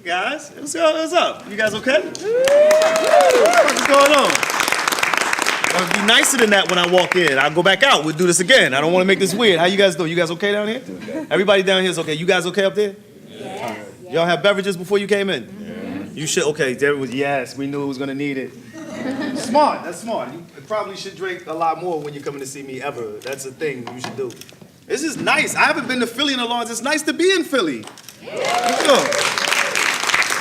Guys, what's up? You guys okay? What's going on? I'll be nicer than that when I walk in. I'll go back out. We'll do this again. I don't want to make this weird. How you guys doing? You guys okay down here? Everybody down here is okay. You guys okay up there? Yeah. Y'all have beverages before you came in? Yeah. You should. Okay, there was, yes, we knew it was going to need it. Smart. That's smart. You probably should drink a lot more when you're coming to see me ever. That's a thing you should do. This is nice. I haven't been to Philly in a long time. It's nice to be in Philly.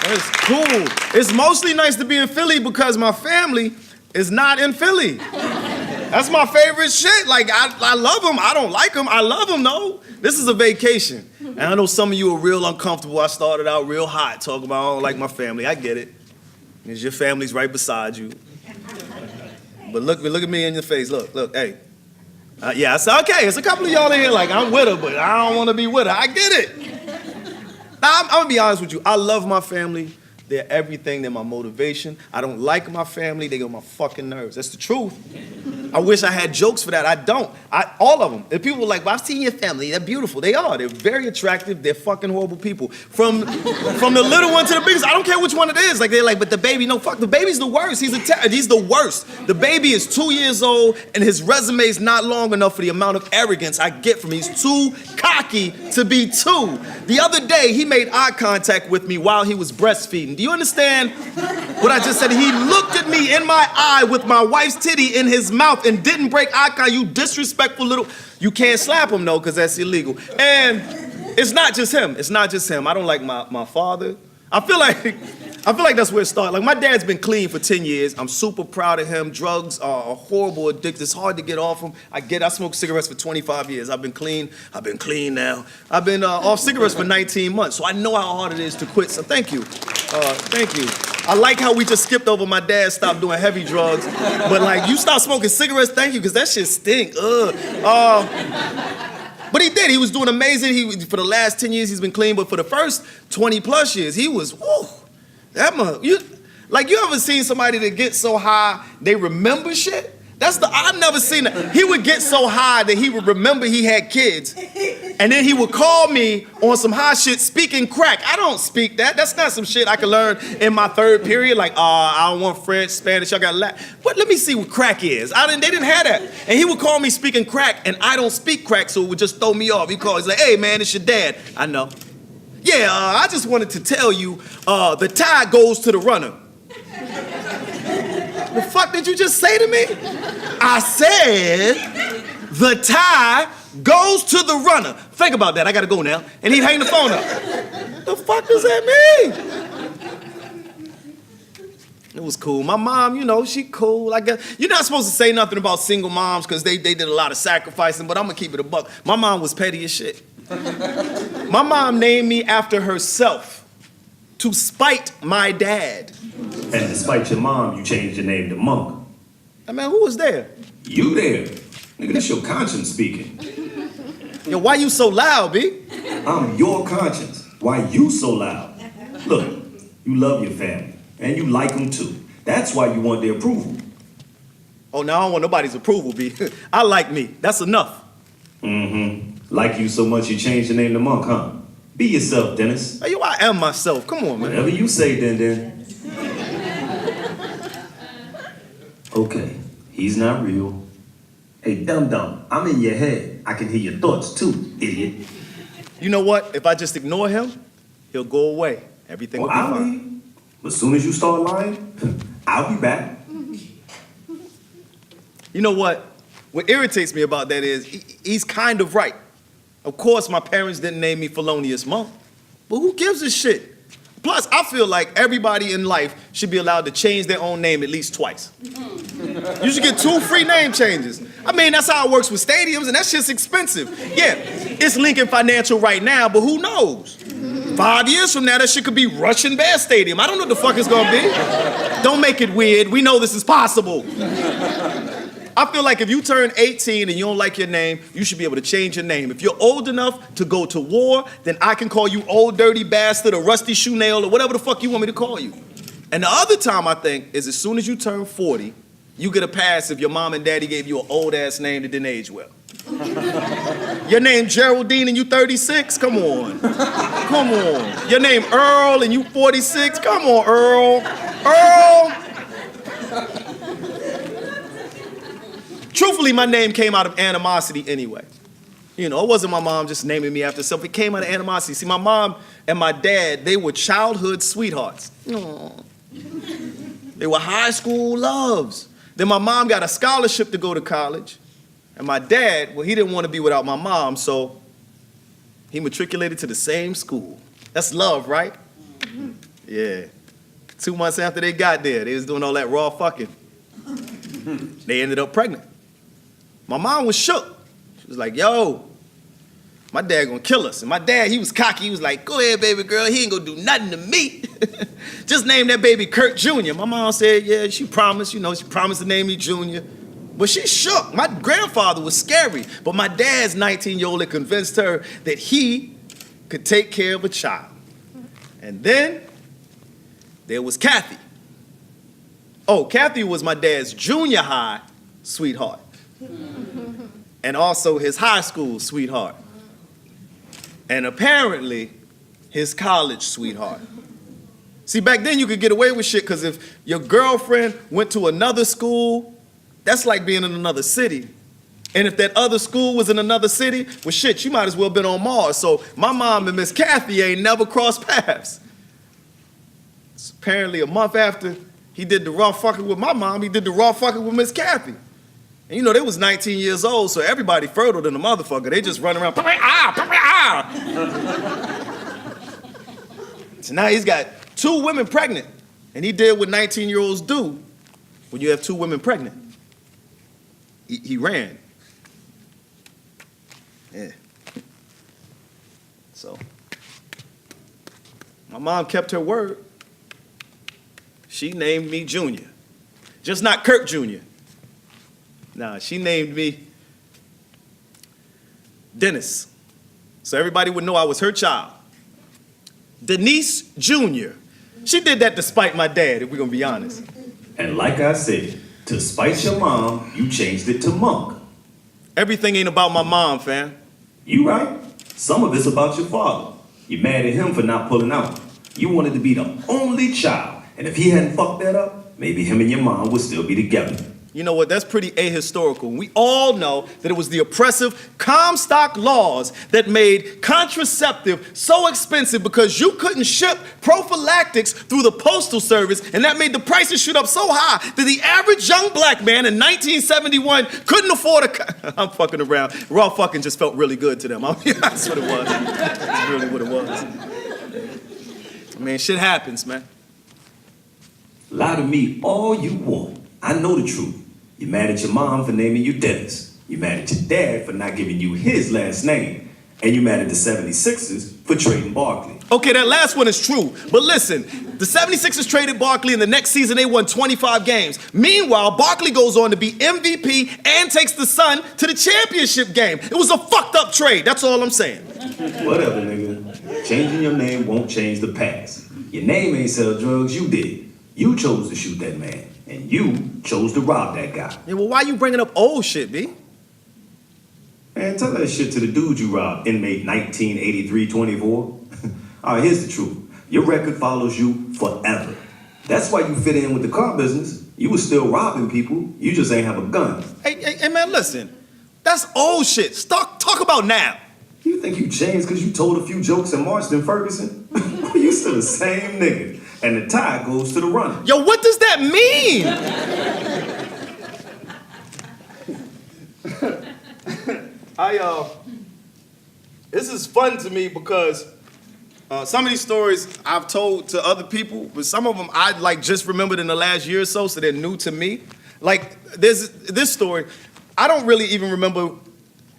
It's cool. It's mostly nice to be in Philly because my family is not in Philly. That's my favorite shit. Like, I love them. I don't like them. I love them, though. This is a vacation. And I know some of you are real uncomfortable. I started out real hot talking about I don't like my family. I get it. Because your family's right beside you. But look at me in your face. Look, hey. Yeah, I said, okay, it's a couple of y'all in here like, I'm with her, but I don't want to be with her. I get it. Now, I'm going to be honest with you. I love my family. They're everything. They're my motivation. I don't like my family. They get on my fucking nerves. That's the truth. I wish I had jokes for that. I don't. All of them. And people are like, well, I've seen your family. They're beautiful. They are. They're very attractive. They're fucking horrible people. From the little one to the biggest. I don't care which one it is. Like, they're like, but the baby, no, fuck. The baby's the worst. He's the worst. The baby is 2 years old, and his resume is not long enough for the amount of arrogance I get from him. He's too cocky to be two. The other day, he made eye contact with me while he was breastfeeding. Do you understand what I just said? He looked at me in my eye with my wife's titty in his mouth and didn't break eye contact. You disrespectful little... You can't slap him, though, because that's illegal. And it's not just him. It's not just him. I don't like my father. I feel like that's where it started. Like, my dad's been clean for 10 years. I'm super proud of him. Drugs are a horrible addiction. It's hard to get off them. I smoked cigarettes for 25 years. I've been clean now. I've been off cigarettes for 19 months, so I know how hard it is to quit. So thank you. Thank you. I like how we just skipped over my dad stopped doing heavy drugs. But, like, you stop smoking cigarettes, thank you, because that shit stink. But he did. He was doing amazing. For the last 10 years, he's been clean. But for the first 20 plus years, he was, whoo, you ever seen somebody that gets so high they remember shit? I've never seen that. He would get so high that he would remember he had kids. And then he would call me on some high shit speaking crack. I don't speak that. That's not some shit I could learn in my third period. Like, I don't want French, Spanish, I got Latin. But let me see what crack is. They didn't have that. And he would call me speaking crack, and I don't speak crack, so it would just throw me off. He's like, hey, man, it's your dad. I know. Yeah, I just wanted to tell you, the tie goes to the runner. The fuck did you just say to me? I said, the tie goes to the runner. Think about that, I gotta go now. And he'd hang the phone up. The fuck does that mean? It was cool. My mom, she cool. I guess you're not supposed to say nothing about single moms because they did a lot of sacrificing, but I'm gonna keep it a buck. My mom was petty as shit. My mom named me after herself to spite my dad. And despite your mom, you changed your name to Monk. I mean, who was there? You there. Nigga, that's your conscience speaking. Yo, why you so loud, B? I'm your conscience. Why you so loud? Look, you love your family, and you like them too. That's why you want their approval. Oh, no, I don't want nobody's approval, B. I like me. That's enough. Mm-hmm. Like you so much you changed your name to Monk, huh? Be yourself, Dennis. Hey, yo, I am myself. Come on, man. Whatever you say, then. Okay, he's not real. Hey, dum-dum, I'm in your head. I can hear your thoughts too, idiot. You know what? If I just ignore him, he'll go away. Everything will be fine. As soon as you start lying, I'll be back. You know what? What irritates me about that is he's kind of right. Of course, my parents didn't name me Felonious Munk, but who gives a shit? Plus, I feel like everybody in life should be allowed to change their own name at least twice. You should get 2 free name changes. I mean, that's how it works with stadiums, and that shit's expensive. Yeah, it's Lincoln Financial right now, but who knows? 5 years from now, that shit could be Russian Bear Stadium. I don't know what the fuck it's gonna be. Don't make it weird. We know this is possible. I feel like if you turn 18 and you don't like your name, you should be able to change your name. If you're old enough to go to war, then I can call you old dirty bastard or rusty shoe nail or whatever the fuck you want me to call you. And the other time, I think, is as soon as you turn 40, you get a pass if your mom and daddy gave you an old ass name that didn't age well. Your name Geraldine and you 36? Come on. Come on. Your name Earl and you 46? Come on, Earl. Earl. Truthfully, my name came out of animosity anyway. You know, it wasn't my mom just naming me after herself. It came out of animosity. See, my mom and my dad, they were childhood sweethearts. Aww. They were high school loves. Then my mom got a scholarship to go to college. And my dad, well, he didn't want to be without my mom, so he matriculated to the same school. That's love, right? Yeah. 2 months after they got there, they was doing all that raw fucking. They ended up pregnant. My mom was shook. She was like, yo, my dad gonna kill us. And my dad, he was cocky. He was like, go ahead, baby girl. He ain't gonna do nothing to me. Just name that baby Kurt Jr. My mom said, yeah, she promised, she promised to name me Junior. But she shook. My grandfather was scary. But my dad's 19-year-old had convinced her that he could take care of a child. And then there was Kathy. Oh, Kathy was my dad's junior high sweetheart. And also his high school sweetheart. And apparently his college sweetheart. See, back then you could get away with shit because if your girlfriend went to another school, that's like being in another city. And if that other school was in another city, well, shit, you might as well have been on Mars. So my mom and Miss Kathy ain't never crossed paths. So apparently a month after he did the raw fucking with my mom, he did the raw fucking with Miss Kathy. And you know, they was 19 years old, so everybody fertile than a motherfucker. They just run around, So now he's got 2 women pregnant. And he did what 19-year-olds do when you have 2 women pregnant. He ran. Yeah. So, my mom kept her word. She named me Junior. Just not Kurt Jr. Nah, she named me Dennis. So everybody would know I was her child. Denise Jr. She did that to spite my dad, if we're gonna be honest. And like I said, to spite your mom, you changed it to Monk. Everything ain't about my mom, fam. You right. Some of it's about your father. You're mad at him for not pulling out. You wanted to be the only child. And if he hadn't fucked that up, maybe him and your mom would still be together. You know what, that's pretty ahistorical. We all know that it was the oppressive Comstock laws that made contraceptive so expensive because you couldn't ship prophylactics through the postal service, and that made the prices shoot up so high that the average young black man in 1971 couldn't afford a I'm fucking around. Raw fucking just felt really good to them. I mean, that's what it was. That's really what it was. I mean, shit happens, man. Lie to me all you want. I know the truth. You're mad at your mom for naming you Dennis. You're mad at your dad for not giving you his last name. And you're mad at the 76ers for trading Barkley. Okay, that last one is true. But listen, the 76ers traded Barkley, and the next season they won 25 games. Meanwhile, Barkley goes on to be MVP and takes the Sun to the championship game. It was a fucked up trade. That's all I'm saying. Whatever, nigga. Changing your name won't change the past. Your name ain't sell drugs, you did. You chose to shoot that man. And you chose to rob that guy. Yeah, well, why you bringing up old shit, B? Man, tell that shit to the dude you robbed, inmate 1983-24. All right, here's the truth. Your record follows you forever. That's why you fit in with the car business. You was still robbing people. You just ain't have a gun. Hey, man, listen. That's old shit. Talk about now. You think you changed because you told a few jokes and marched in Ferguson? You still the same nigga. And the tie goes to the runner. Yo, what does that mean? This is fun to me because some of these stories I've told to other people, but some of them I like just remembered in the last year or so they're new to me. Like, there's this story, I don't really even remember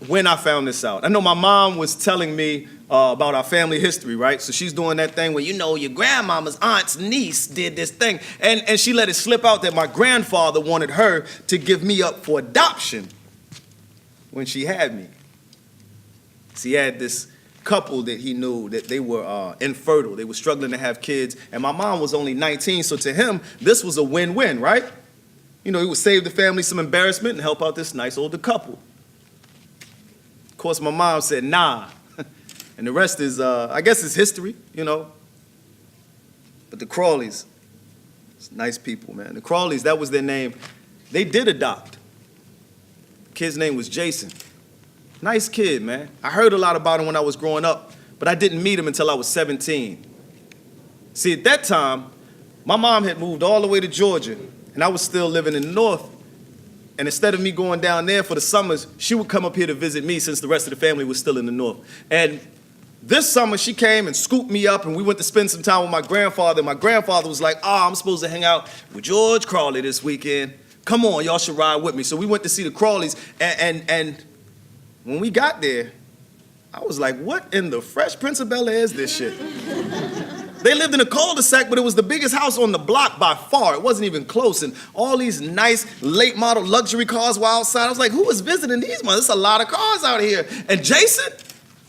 when I found this out. I know my mom was telling me about our family history, right? So she's doing that thing where, your grandmama's aunt's niece did this thing. And she let it slip out that my grandfather wanted her to give me up for adoption when she had me. So he had this couple that he knew that they were infertile. They were struggling to have kids. And my mom was only 19, so to him, this was a win-win, right? He would save the family some embarrassment and help out this nice older couple. course, my mom said, nah. And the rest is, I guess it's history, you know. But the Crawleys, it's nice people, man. The Crawleys, that was their name. They did adopt. The kid's name was Jason. Nice kid, man. I heard a lot about him when I was growing up, but I didn't meet him until I was 17. See, at that time, my mom had moved all the way to Georgia, and I was still living in the North. And instead of me going down there for the summers, she would come up here to visit me since the rest of the family was still in the North. And this summer, she came and scooped me up, and we went to spend some time with my grandfather. My grandfather was like, I'm supposed to hang out with George Crawley this weekend. Come on, y'all should ride with me. So we went to see the Crawleys, and when we got there, I was like, what in the Fresh Prince of Bel-Air is this shit? They lived in a cul-de-sac, but it was the biggest house on the block by far. It wasn't even close. And all these nice late model luxury cars were outside. I was like, who is visiting these mothers? There's a lot of cars out here. And Jason?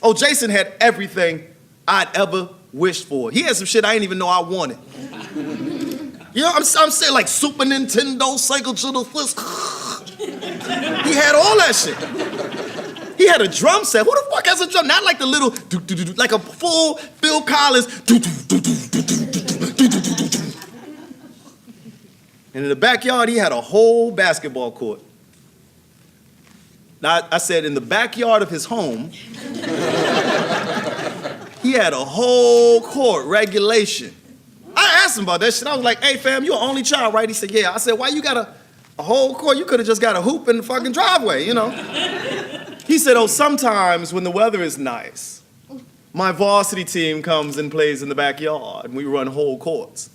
Oh, Jason had everything I'd ever wished for. He had some shit I didn't even know I wanted. You know, I'm saying like Super Nintendo, Cycle to the Fist. He had all that shit. He had a drum set. Who the fuck has a drum? Not like the little, like a full Phil Collins. And in the backyard, he had a whole basketball court. Now, I said in the backyard of his home, he had a whole court, regulation. I asked him about that shit. I was like, hey, fam, you an only child, right? He said, yeah. I said, why you got a whole court? You could have just got a hoop in the fucking driveway, you know? He said, oh, sometimes when the weather is nice, my varsity team comes and plays in the backyard, and we run whole courts.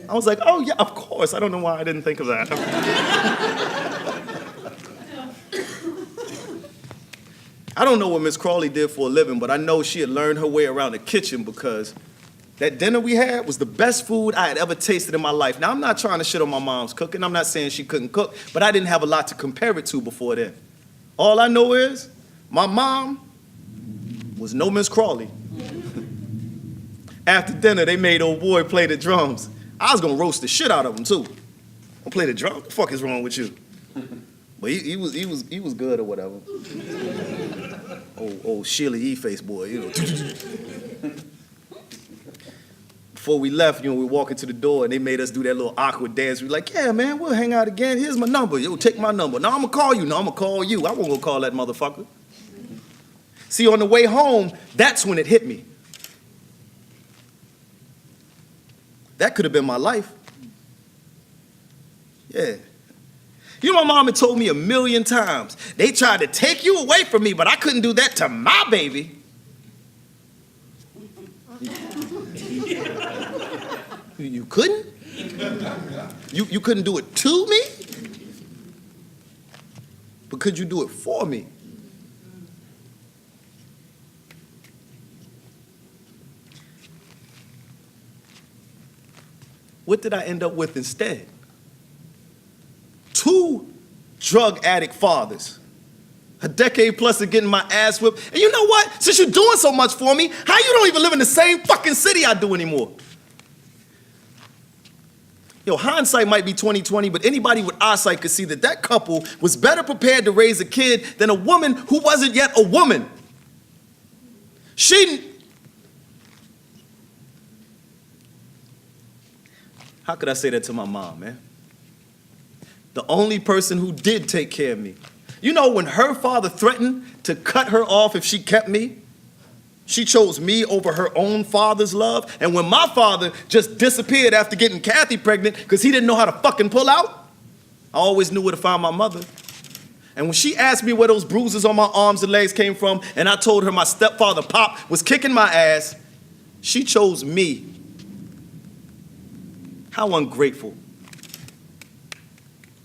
I was like, oh, yeah, of course. I don't know why I didn't think of that. I don't know what Miss Crawley did for a living, but I know she had learned her way around the kitchen because that dinner we had was the best food I had ever tasted in my life. Now, I'm not trying to shit on my mom's cooking. I'm not saying she couldn't cook, but I didn't have a lot to compare it to before then. All I know is my mom was no Miss Crawley. After dinner, they made old boy play the drums. I was gonna roast the shit out of him too. Don't play the drum. What the fuck is wrong with you? But he was good or whatever. Old Sheila E-face boy, you know. Before we left, you know, we walk into the door and they made us do that little awkward dance. We were like, yeah, man, we'll hang out again. Here's my number. Yo, take my number. No, I'm gonna call you. No, I'm gonna call you. I won't go call that motherfucker. See, on the way home, that's when it hit me. That could have been my life. Yeah. You know, my mom had told me 1,000,000 times, they tried to take you away from me, but I couldn't do that to my baby. You couldn't? You couldn't do it to me? But could you do it for me? What did I end up with instead? 2 drug addict fathers. A decade plus of getting my ass whipped. And you know what? Since you're doing so much for me, how you don't even live in the same fucking city I do anymore? Yo, hindsight might be 20/20, but anybody with eyesight could see that that couple was better prepared to raise a kid than a woman who wasn't yet a woman. How could I say that to my mom, man? The only person who did take care of me. You know, when her father threatened to cut her off if she kept me, she chose me over her own father's love. And when my father just disappeared after getting Kathy pregnant because he didn't know how to fucking pull out, I always knew where to find my mother. And when she asked me where those bruises on my arms and legs came from, and I told her my stepfather, Pop, was kicking my ass, she chose me. How ungrateful.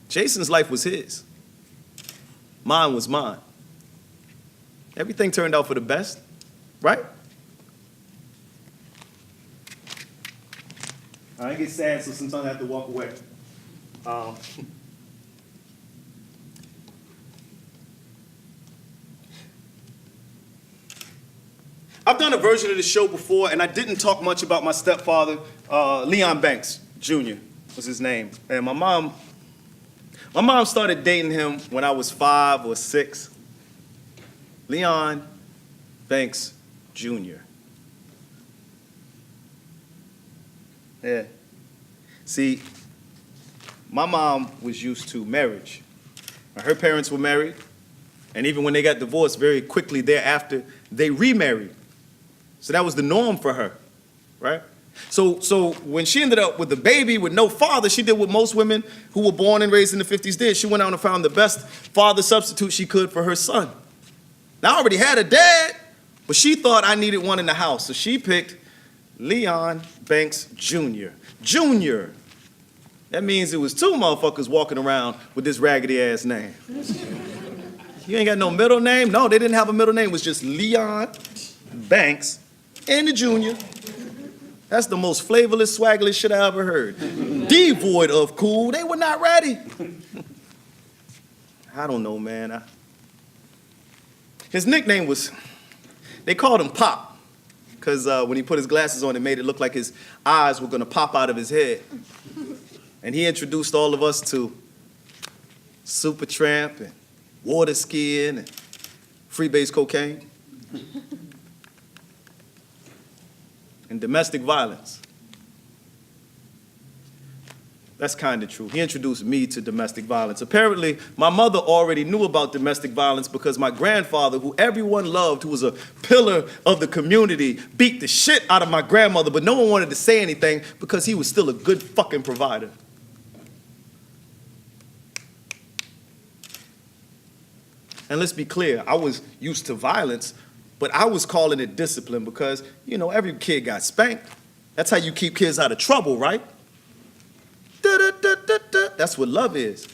Jason's life was his. Mine was mine. Everything turned out for the best, right? I get sad, so sometimes I have to walk away. I've done a version of the show before, and I didn't talk much about my stepfather, Leon Banks Jr. was his name. And my mom started dating him when I was 5 or 6. Leon Banks Jr. Yeah. See, my mom was used to marriage. Her parents were married, and even when they got divorced, very quickly thereafter, they remarried. So that was the norm for her, right? So when she ended up with a baby with no father, she did what most women who were born and raised in the 50s did. She went out and found the best father substitute she could for her son. Now, I already had a dad, but she thought I needed one in the house. So she picked Leon Banks Jr. Jr. That means it was two motherfuckers walking around with this raggedy-ass name. You ain't got no middle name? No, they didn't have a middle name. It was just Leon Banks and the Jr. That's the most flavorless, swaggerless shit I ever heard. Devoid of cool. They were not ready. I don't know, man. His nickname was, they called him Pop, because when he put his glasses on, it made it look like his eyes were going to pop out of his head. And he introduced all of us to Supertramp and water skiing and freebase cocaine. And domestic violence. That's kind of true. He introduced me to domestic violence. Apparently, my mother already knew about domestic violence because my grandfather, who everyone loved, who was a pillar of the community, beat the shit out of my grandmother, but no one wanted to say anything because he was still a good fucking provider. And let's be clear, I was used to violence, but I was calling it discipline because, you know, every kid got spanked. That's how you keep kids out of trouble, right? Da-da-da-da-da. That's what love is.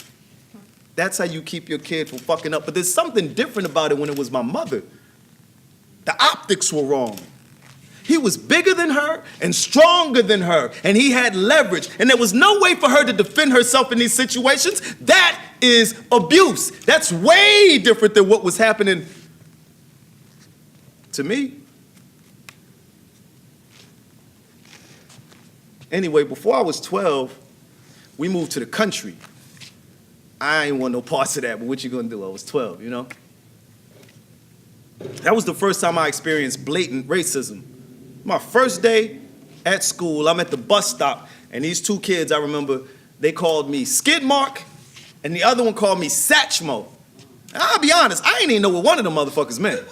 That's how you keep your kid from fucking up. But there's something different about it when it was my mother. The optics were wrong. He was bigger than her and stronger than her, and he had leverage, and there was no way for her to defend herself in these situations. That is abuse. That's way different than what was happening to me. Anyway, before I was 12, we moved to the country. I ain't want no parts of that, but what you gonna do? I was 12, you know? That was the first time I experienced blatant racism. My first day at school, I'm at the bus stop, and these two kids, I remember, they called me Skid Mark, and the other one called me Satchmo. And I'll be honest, I ain't even know what one of them motherfuckers meant.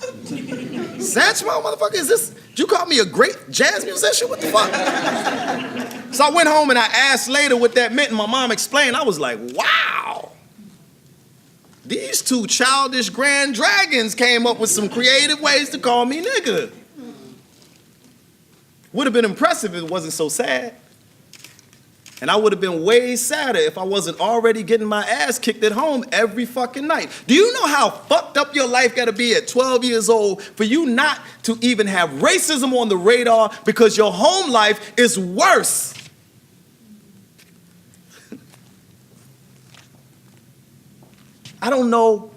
Satchmo, motherfucker, did you call me a great jazz musician? What the fuck? So I went home and I asked later what that meant, and my mom explained. I was like, wow. These two childish grand dragons came up with some creative ways to call me nigga. Would have been impressive if it wasn't so sad. And I would have been way sadder if I wasn't already getting my ass kicked at home every fucking night. Do you know how fucked up your life gotta be at 12 years old for you not to even have racism on the radar because your home life is worse? I don't know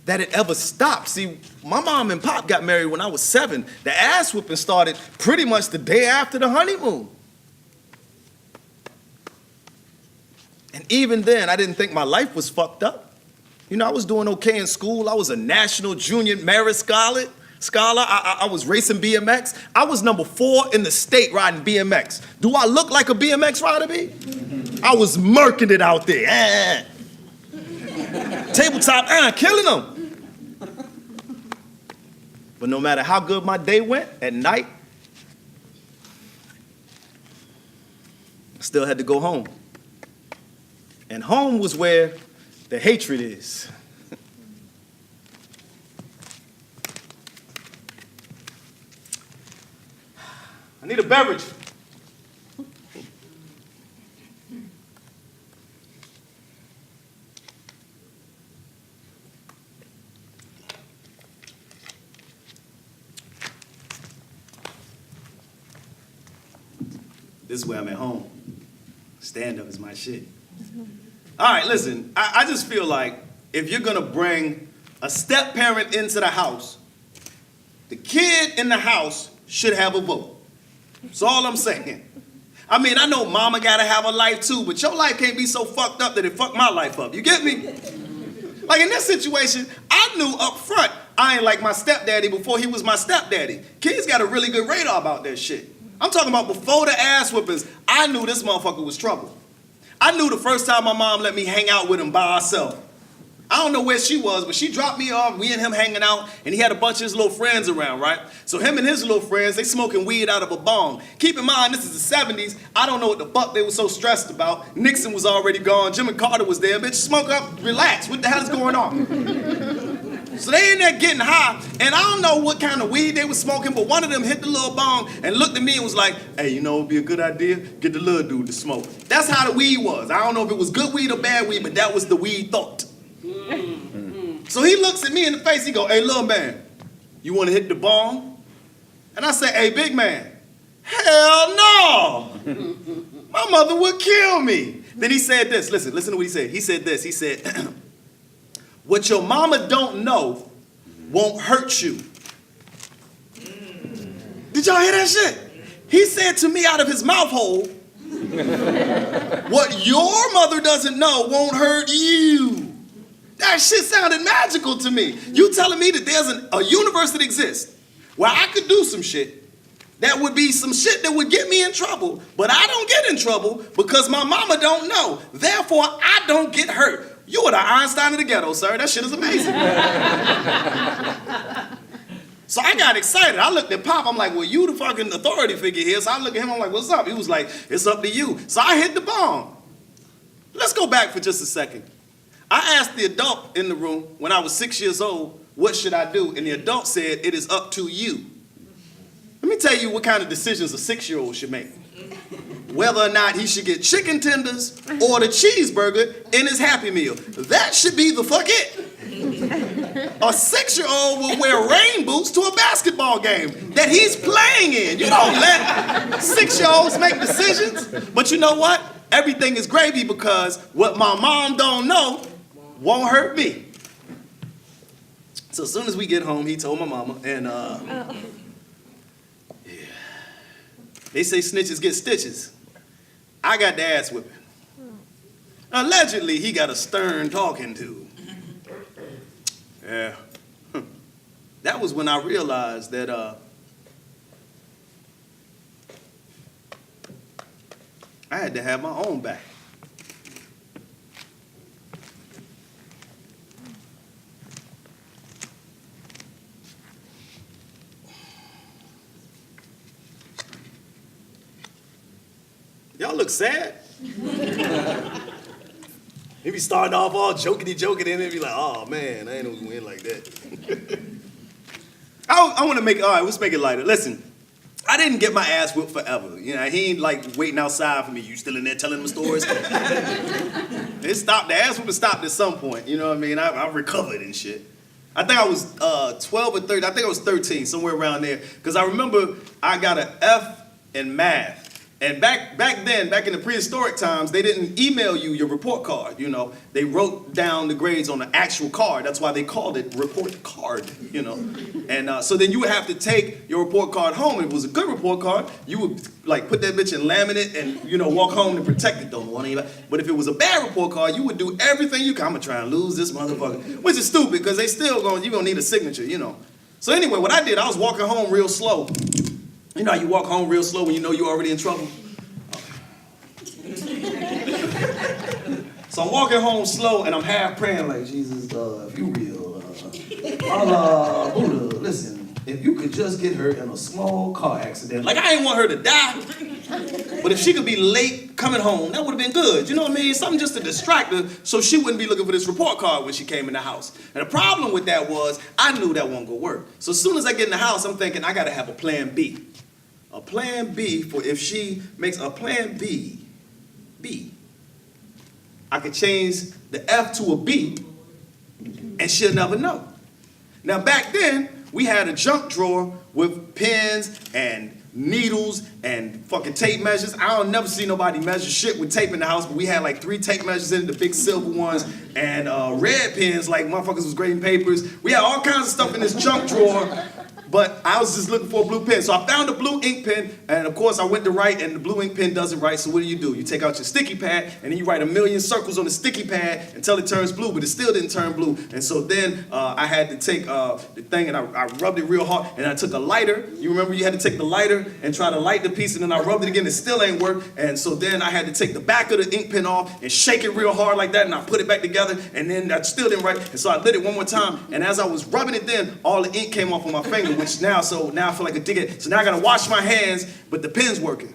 that it ever stopped. See, my mom and pop got married when I was 7. The ass whooping started pretty much the day after the honeymoon. And even then, I didn't think my life was fucked up. You know, I was doing okay in school. I was a national junior merit scholar. I was racing BMX. I was number 4 in the state riding BMX. Do I look like a BMX rider, B? I was murking it out there. Tabletop, killing them. But no matter how good my day went, at night, I still had to go home. And home was where the hatred is. I need a beverage. This is where I'm at home. Stand-up is my shit. All right, listen, I just feel like if you're gonna bring a step-parent into the house, the kid in the house should have a vote. That's all I'm saying. I mean, I know mama gotta have a life too, but your life can't be so fucked up that it fucked my life up. You get me? Like in this situation, I knew up front I ain't like my stepdaddy before he was my stepdaddy. Kids got a really good radar about that shit. I'm talking about before the ass whippings, I knew this motherfucker was trouble. I knew the first time my mom let me hang out with him by herself. I don't know where she was, but she dropped me off, we and him hanging out, and he had a bunch of his little friends around, right? So him and his little friends, they smoking weed out of a bong. Keep in mind, this is the 70s. I don't know what the fuck they were so stressed about. Nixon was already gone. Jimmy Carter was there. Bitch, smoke up, relax. What the hell is going on? So they in there getting high, and I don't know what kind of weed they were smoking, but one of them hit the little bong and looked at me and was like, hey, you know, it'd be a good idea? Get the little dude to smoke. That's how the weed was. I don't know if it was good weed or bad weed, but that was the weed thought. So he looks at me in the face, he go, hey, little man, you want to hit the bong? And I say, hey, big man, hell no. My mother would kill me. Then he said this, listen to what he said. He said this, he said, what your mama don't know won't hurt you. Did y'all hear that shit? He said to me out of his mouth hole, what your mother doesn't know won't hurt you. That shit sounded magical to me. You telling me that there's a universe that exists where I could do some shit that would be some shit that would get me in trouble, but I don't get in trouble because my mama don't know. Therefore, I don't get hurt. You are the Einstein of the ghetto, sir. That shit is amazing. So I got excited. I looked at Pop. I'm like, well, you the fucking authority figure here. So I look at him. I'm like, what's up? He was like, it's up to you. So I hit the bomb. Let's go back for just a second. I asked the adult in the room when I was 6 years old, what should I do? And the adult said, it is up to you. Let me tell you what kind of decisions a 6-year-old should make. Whether or not he should get chicken tenders or the cheeseburger in his Happy Meal. That should be the fuck it. A 6-year-old will wear rain boots to a basketball game that he's playing in. You don't let 6-year-olds make decisions. But you know what? Everything is gravy because what my mom don't know won't hurt me. So as soon as we get home, he told my mama, and yeah. They say snitches get stitches. I got the ass whipping. Allegedly, he got a stern talking to. Yeah. That was when I realized that I had to have my own back. Y'all look sad. He be starting off all jokety and then be like, oh man, I ain't gonna win like that. I want to make, all right, let's make it lighter. Listen, I didn't get my ass whipped forever. You know, he ain't like waiting outside for me. You still in there telling him stories? It stopped, the ass whipping stopped at some point. You know what I mean? I recovered and shit. I think I was 12 or 13, I think I was 13, somewhere around there. Because I remember I got an F in math. And back then, back in the prehistoric times, they didn't email you your report card, you know. They wrote down the grades on the actual card. That's why they called it report card, you know. And so then you would have to take your report card home. If it was a good report card, you would like put that bitch in laminate and, you know, walk home and protect it. Don't want anybody. But if it was a bad report card, you would do everything you can. I'm gonna try and lose this motherfucker, which is stupid because they still you're gonna need a signature, you know. So anyway, what I did, I was walking home real slow. You know how you walk home real slow when you know you're already in trouble? So I'm walking home slow and I'm half praying like, Jesus, if you real, Allah, Buddha, listen, if you could just get her in a small car accident. Like I ain't want her to die, but if she could be late coming home, that would have been good. You know what I mean? Something just to distract her so she wouldn't be looking for this report card when she came in the house. And the problem with that was I knew that wasn't gonna work. So as soon as I get in the house, I'm thinking I gotta have a plan B. A plan B for if she makes a plan B. I could change the F to a B and she'll never know. Now back then, we had a junk drawer with pens and needles and fucking tape measures. I don't never see nobody measure shit with tape in the house, but we had like 3 tape measures in it, the big silver ones, and red pens like motherfuckers was grading papers. We had all kinds of stuff in this junk drawer. But I was just looking for a blue pen. So I found a blue ink pen, and of course I went to write, and the blue ink pen doesn't write, so what do? You take out your sticky pad, and then you write a million circles on the sticky pad until it turns blue, but it still didn't turn blue. And so then I had to take the thing, and I rubbed it real hard, and I took a lighter. You remember you had to take the lighter and try to light the piece, and then I rubbed it again, it still ain't work. And so then I had to take the back of the ink pen off and shake it real hard like that, and I put it back together, and then I still didn't write. And so I lit it one more time, and as I was rubbing it then, all the ink came off on my finger, which now I feel like a dickhead. So now I gotta wash my hands, but the pen's working.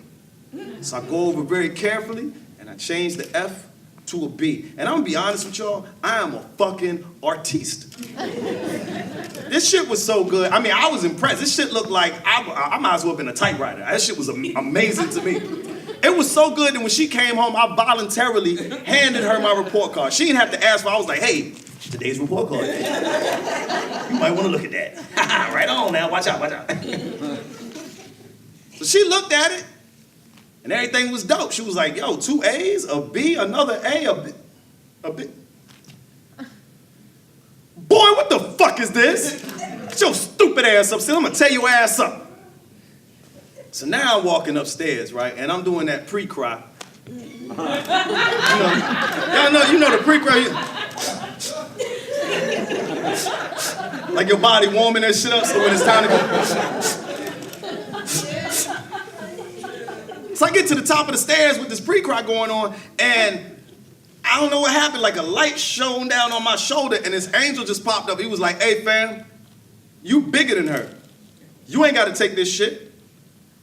So I go over very carefully, and I change the F to a B. And I'm gonna be honest with y'all, I am a fucking artiste. This shit was so good. I mean, I was impressed. This shit looked like I might as well have been a typewriter. That shit was amazing to me. It was so good that when she came home, I voluntarily handed her my report card. She didn't have to ask for it. I was like, hey, today's report card. You might want to look at that. Right on now, watch out, watch out. So she looked at it, and everything was dope. She was like, yo, 2 A's, a B, another A, a B. Boy, what the fuck is this? Get your stupid ass up, still. I'm gonna tear your ass up. So now I'm walking upstairs, right, and I'm doing that pre-cry. You know the pre-cry. Like your body warming that shit up so when it's time to go. So I get to the top of the stairs with this pre-cry going on, and I don't know what happened, like a light shone down on my shoulder, and this angel just popped up. He was like, hey fam, you bigger than her. You ain't gotta take this shit.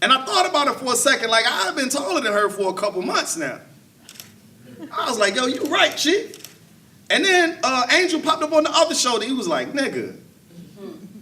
And I thought about it for a second, like I've been taller than her for a couple months now. I was like, yo, you right, chick. And then Angel popped up on the other shoulder. He was like, nigga,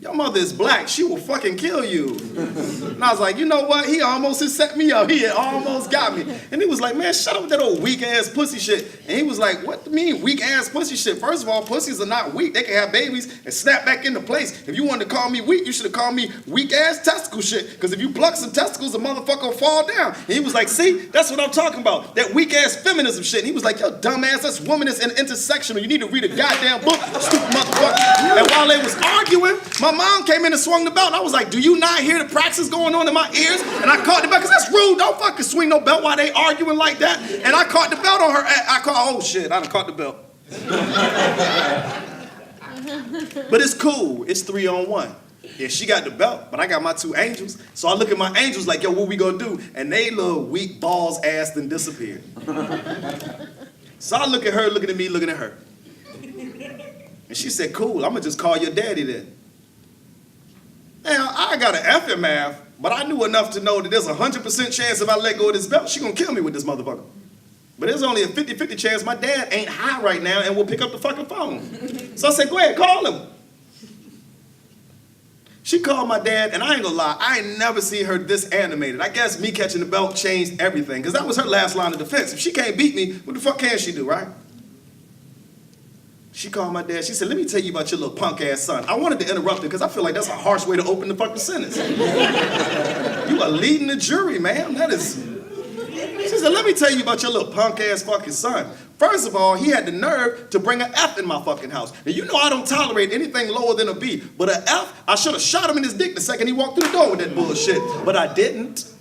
your mother is black. She will fucking kill you. And I was like, you know what? He almost had set me up. He had almost got me. And he was like, man, shut up with that old weak-ass pussy shit. And he was like, what do you mean weak-ass pussy shit? First of all, pussies are not weak. They can have babies and snap back into place. If you wanted to call me weak, you should have called me weak-ass testicle shit. Because if you pluck some testicles, the motherfucker will fall down. And he was like, see, that's what I'm talking about. That weak-ass feminism shit. And he was like, yo, dumbass, that's womanist and intersectional. You need to read a goddamn book, stupid motherfucker. And while they was arguing, my mom came in and swung the belt. And I was like, do you not hear the praxis going on in my ears? And I caught the belt, because that's rude. Don't fucking swing no belt while they arguing like that. And I caught the belt on her. Oh shit, I done caught the belt. But it's cool. It's 3-on-1. Yeah, she got the belt, but I got my 2 angels. So I look at my angels like, yo, what we gonna do? And they little weak balls ass then disappeared. So I look at her, looking at me, looking at her. And she said, cool, I'm gonna just call your daddy then. Now, I got an F in math, but I knew enough to know that there's a 100% chance if I let go of this belt, she gonna kill me with this motherfucker. But there's only a 50-50 chance my dad ain't high right now and will pick up the fucking phone. So I said, go ahead, call him. She called my dad, and I ain't gonna lie, I ain't never seen her this animated. I guess me catching the belt changed everything, because that was her last line of defense. If she can't beat me, what the fuck can she do, right? She called my dad. She said, let me tell you about your little punk ass son. I wanted to interrupt her because I feel like that's a harsh way to open the fucking sentence. You are leading the jury, ma'am. That is. She said, let me tell you about your little punk ass fucking son. First of all, he had the nerve to bring an F in my fucking house. And you know I don't tolerate anything lower than a B. But an F, I should have shot him in his dick the second he walked through the door with that bullshit. But I didn't.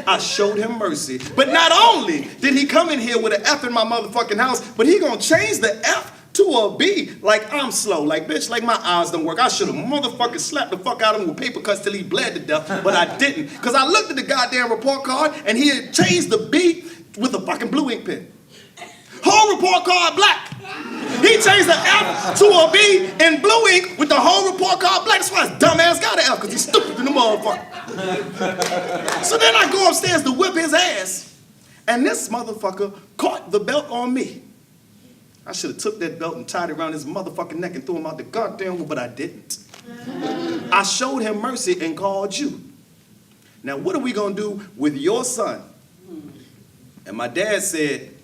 I showed him mercy. But not only did he come in here with an F in my motherfucking house, but he gonna change the F to a B. Like I'm slow. Like bitch, like my eyes don't work. I should have motherfucking slapped the fuck out of him with paper cuts till he bled to death, but I didn't. Because I looked at the goddamn report card and he had changed the B with a fucking blue ink pen. Whole report card black. He changed the F to a B in blue ink with the whole report card black. That's why his dumb ass got an F, because he's stupid than the motherfucker. So then I go upstairs to whip his ass, and this motherfucker caught the belt on me. I should have took that belt and tied it around his motherfucking neck and threw him out the goddamn room, but I didn't. I showed him mercy and called you. Now what are we gonna do with your son? And my dad said,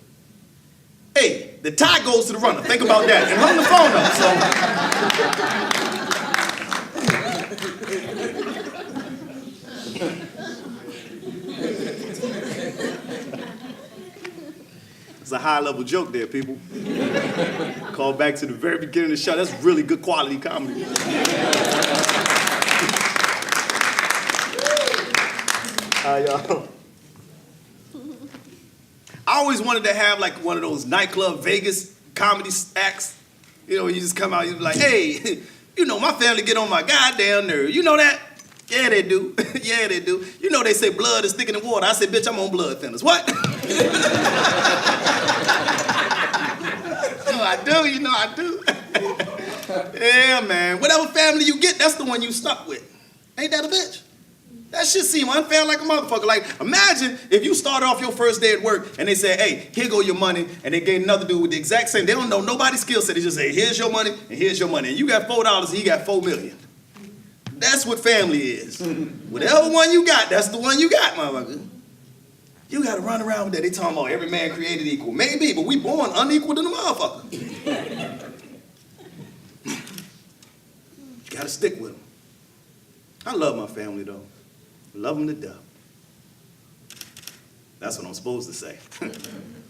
hey, the tie goes to the runner. Think about that. And hung the phone up. It's a high-level joke there, people. Call back to the very beginning of the show. That's really good quality comedy. I always wanted to have like one of those nightclub Vegas comedy acts. You know, you just come out, you be like, hey, you know, my family get on my goddamn nerve. You know that? Yeah, they do. Yeah, they do. You know they say blood is thicker than water. I say, bitch, I'm on blood thinners. What? No, I do. You know I do. Yeah, man. Whatever family you get, that's the one you stuck with. Ain't that a bitch? That shit seem unfair like a motherfucker. Like, imagine if you started off your first day at work and they said, hey, here go your money, and they gave another dude with the exact same, they don't know nobody's skill set. They just say, here's your money, and here's your money. And you got $4 and he got $4 million. That's what family is. Whatever one you got, that's the one you got, motherfucker. You gotta run around with that. They talking about every man created equal. Maybe, but we born unequal to the motherfucker. Gotta stick with them. I love my family though. Love them to death. That's what I'm supposed to say.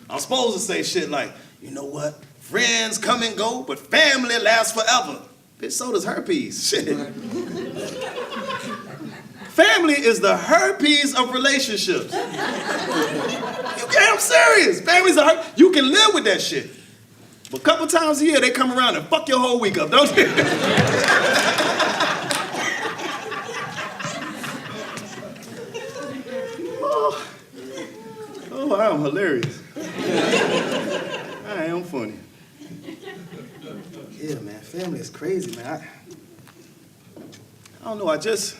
I'm supposed to say shit like, you know what? Friends come and go, but family lasts forever. Bitch, so does herpes. Shit. Family is the herpes of relationships. I'm serious. Families are you can live with that shit. But a couple times a year, they come around and fuck your whole week up, don't they? Oh, I am hilarious. I am funny. Yeah, man, family is crazy, man. I don't know, I just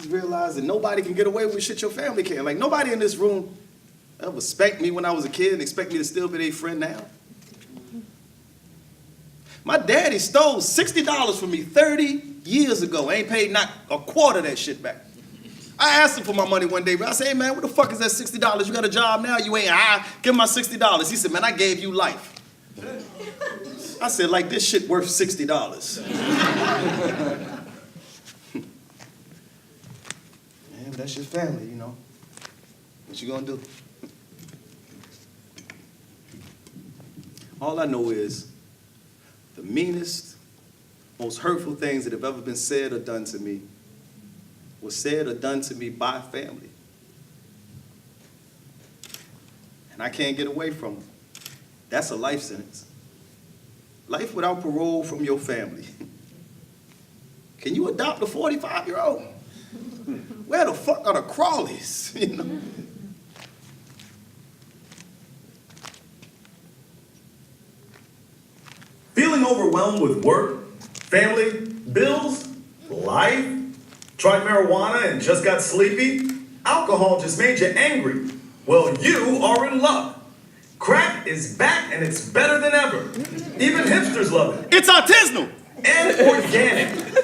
realized that nobody can get away with shit your family can. Like, nobody in this room ever spanked me when I was a kid and expect me to still be their friend now. My daddy stole $60 from me 30 years ago. Ain't paid not a quarter of that shit back. I asked him for my money one day, but I said, hey man, what the fuck is that $60? You got a job now? You ain't high? Give him my $60. He said, man, I gave you life. I said, like this shit worth $60. Man, but that's your family, you know. What you gonna do? All I know is the meanest, most hurtful things that have ever been said or done to me was said or done to me by family. And I can't get away from them. That's a life sentence. Life without parole from your family. Can you adopt a 45-year-old? Where the fuck are the crawlies? You know? Feeling overwhelmed with work, family, bills, life? Tried marijuana and just got sleepy? Alcohol just made you angry? Well, you are in luck. Crack is back and it's better than ever. Even hipsters love it. It's artisanal. And organic.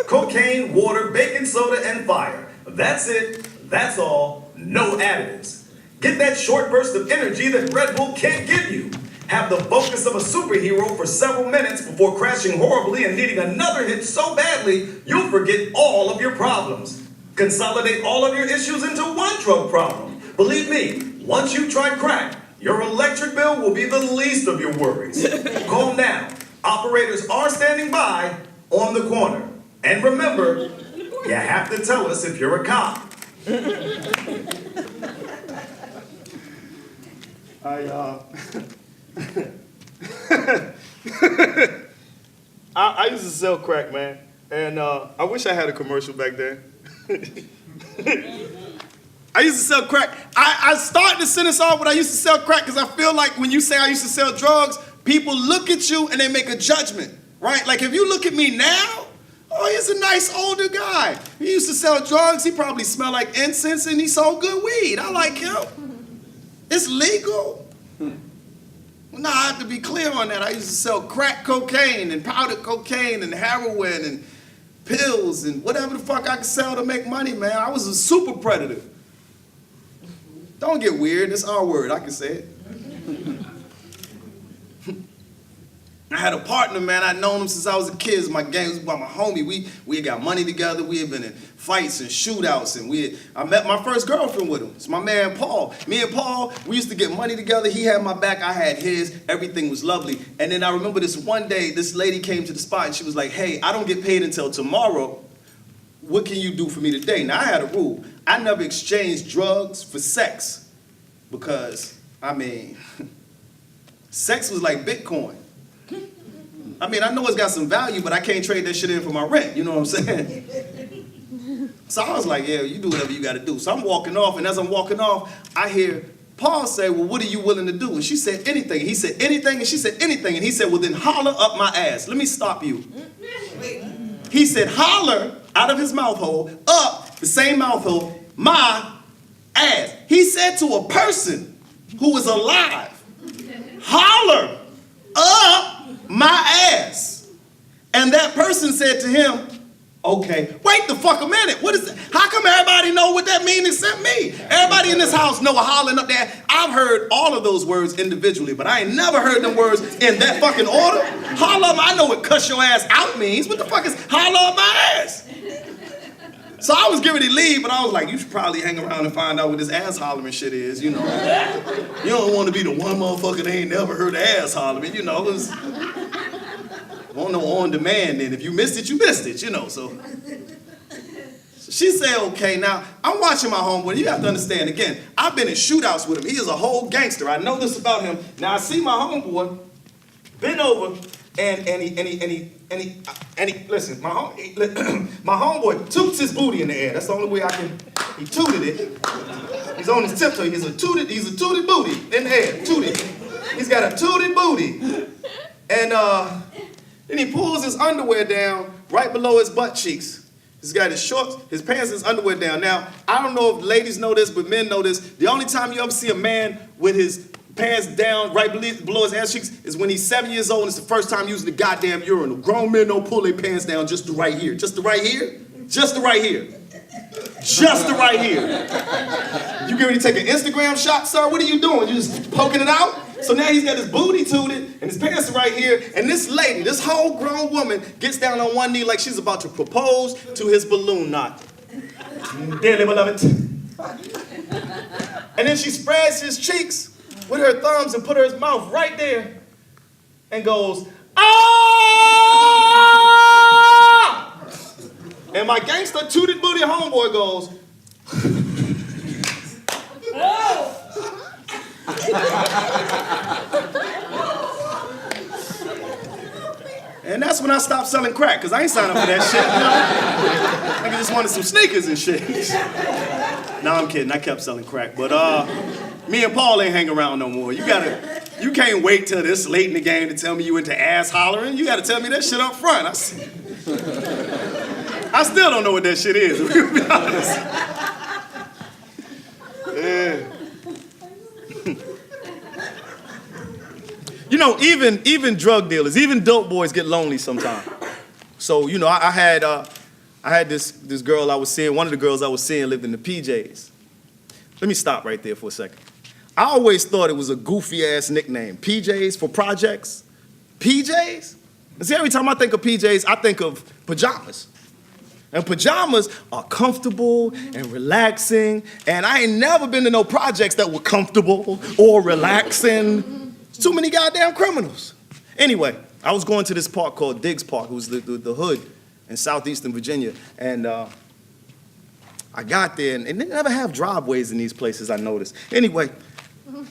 Cocaine, water, baking soda, and fire. That's it. That's all. No additives. Get that short burst of energy that Red Bull can't give you. Have the focus of a superhero for several minutes before crashing horribly and needing another hit so badly, you'll forget all of your problems. Consolidate all of your issues into one drug problem. Believe me, once you try crack, your electric bill will be the least of your worries. Call now. Operators are standing by on the corner. And remember, you have to tell us if you're a cop. I used to sell crack, man, and I wish I had a commercial back then. I used to sell crack. I started the sentence off when I used to sell crack because I feel like when you say I used to sell drugs, people look at you and they make a judgment, right? Like if you look at me now, oh, he's a nice older guy. He used to sell drugs. He probably smelled like incense and he sold good weed. I like him. It's legal. Well, now I have to be clear on that. I used to sell crack cocaine and powdered cocaine and heroin and pills and whatever the fuck I could sell to make money, man. I was a super predator. Don't get weird. It's our word. I can say it. I had a partner, man. I'd known him since I was a kid. My gang was my homie. We had got money together. We had been in fights and shootouts, and I met my first girlfriend with him. It's my man Paul. Me and Paul, we used to get money together. He had my back, I had his. Everything was lovely. And then I remember this one day, this lady came to the spot and she was like, "Hey, I don't get paid until tomorrow. What can you do for me today?" Now I had a rule. I never exchanged drugs for sex because, I mean, sex was like Bitcoin. I mean, I know it's got some value, but I can't trade that shit in for my rent. You know what I'm saying? So I was like, yeah, you do whatever you got to do. So I'm walking off, and as I'm walking off, I hear Paul say, "Well, what are you willing to do?" And she said, "Anything." And he said, "Anything?" And she said, "Anything." And he said, "Well, then holler up my ass." Let me stop you. He said, holler out of his mouth hole, up the same mouth hole, my ass. He said to a person who was alive, holler up my ass. And that person said to him, "Okay, wait the fuck a minute. What is that? How come everybody know what that means except me? Everybody in this house know a hollering up there." I've heard all of those words individually, but I ain't never heard them words in that fucking order. Holler up, I know what cuss your ass out means. What the fuck is holler up my ass? So I was getting ready to leave, but I was like, you should probably hang around and find out what this ass hollering shit is, you know. You don't want to be the one motherfucker that ain't never heard ass hollering, you know. It won't no on demand then. If you missed it, you missed it, you know. So she said, okay. Now, I'm watching my homeboy. You have to understand, again, I've been in shootouts with him. He is a whole gangster. I know this about him. Now, I see my homeboy bend over, and he listen, my homeboy toots his booty in the air. That's the only way I can, he tooted it. He's on his tiptoe. He's a tooted booty in the air, tooted. He's got a tooted booty. And then he pulls his underwear down right below his butt cheeks. He's got his shorts, his pants, his underwear down. Now, I don't know if ladies know this, but men know this. The only time you ever see a man with his pants down right below his ass cheeks is when he's 7 years old and it's the first time using the goddamn urinal. Grown men don't pull their pants down just to right here. Just to right here? Just to right here. Just to right here. You get ready to take an Instagram shot, sir? What are you doing? You just poking it out? So now he's got his booty tooted and his pants are right here. And this lady, this whole grown woman, gets down on one knee like she's about to propose to his balloon knot. Dearly beloved. And then she spreads his cheeks with her thumbs and put her mouth right there and goes, "Ah!" And my gangster tooted booty homeboy goes, and that's when I stopped selling crack, because I ain't signed up for that shit, you know? Nigga just wanted some sneakers and shit. No, I'm kidding, I kept selling crack, but me and Paul ain't hang around no more. You can't wait till this late in the game to tell me you into ass hollering. You gotta tell me that shit up front. I still don't know what that shit is, to be honest. Yeah. You know, even drug dealers, even dope boys get lonely sometimes. So, you know, I had this girl I was seeing, one of the girls I was seeing lived in the PJs. Let me stop right there for a second. I always thought it was a goofy-ass nickname. PJs for projects. PJs? And see, every time I think of PJs, I think of pajamas. And pajamas are comfortable and relaxing, and I ain't never been to no projects that were comfortable or relaxing. Too many goddamn criminals. Anyway, I was going to this park called Diggs Park. It was the hood in southeastern Virginia. And I got there, and they never have driveways in these places, I noticed. Anyway,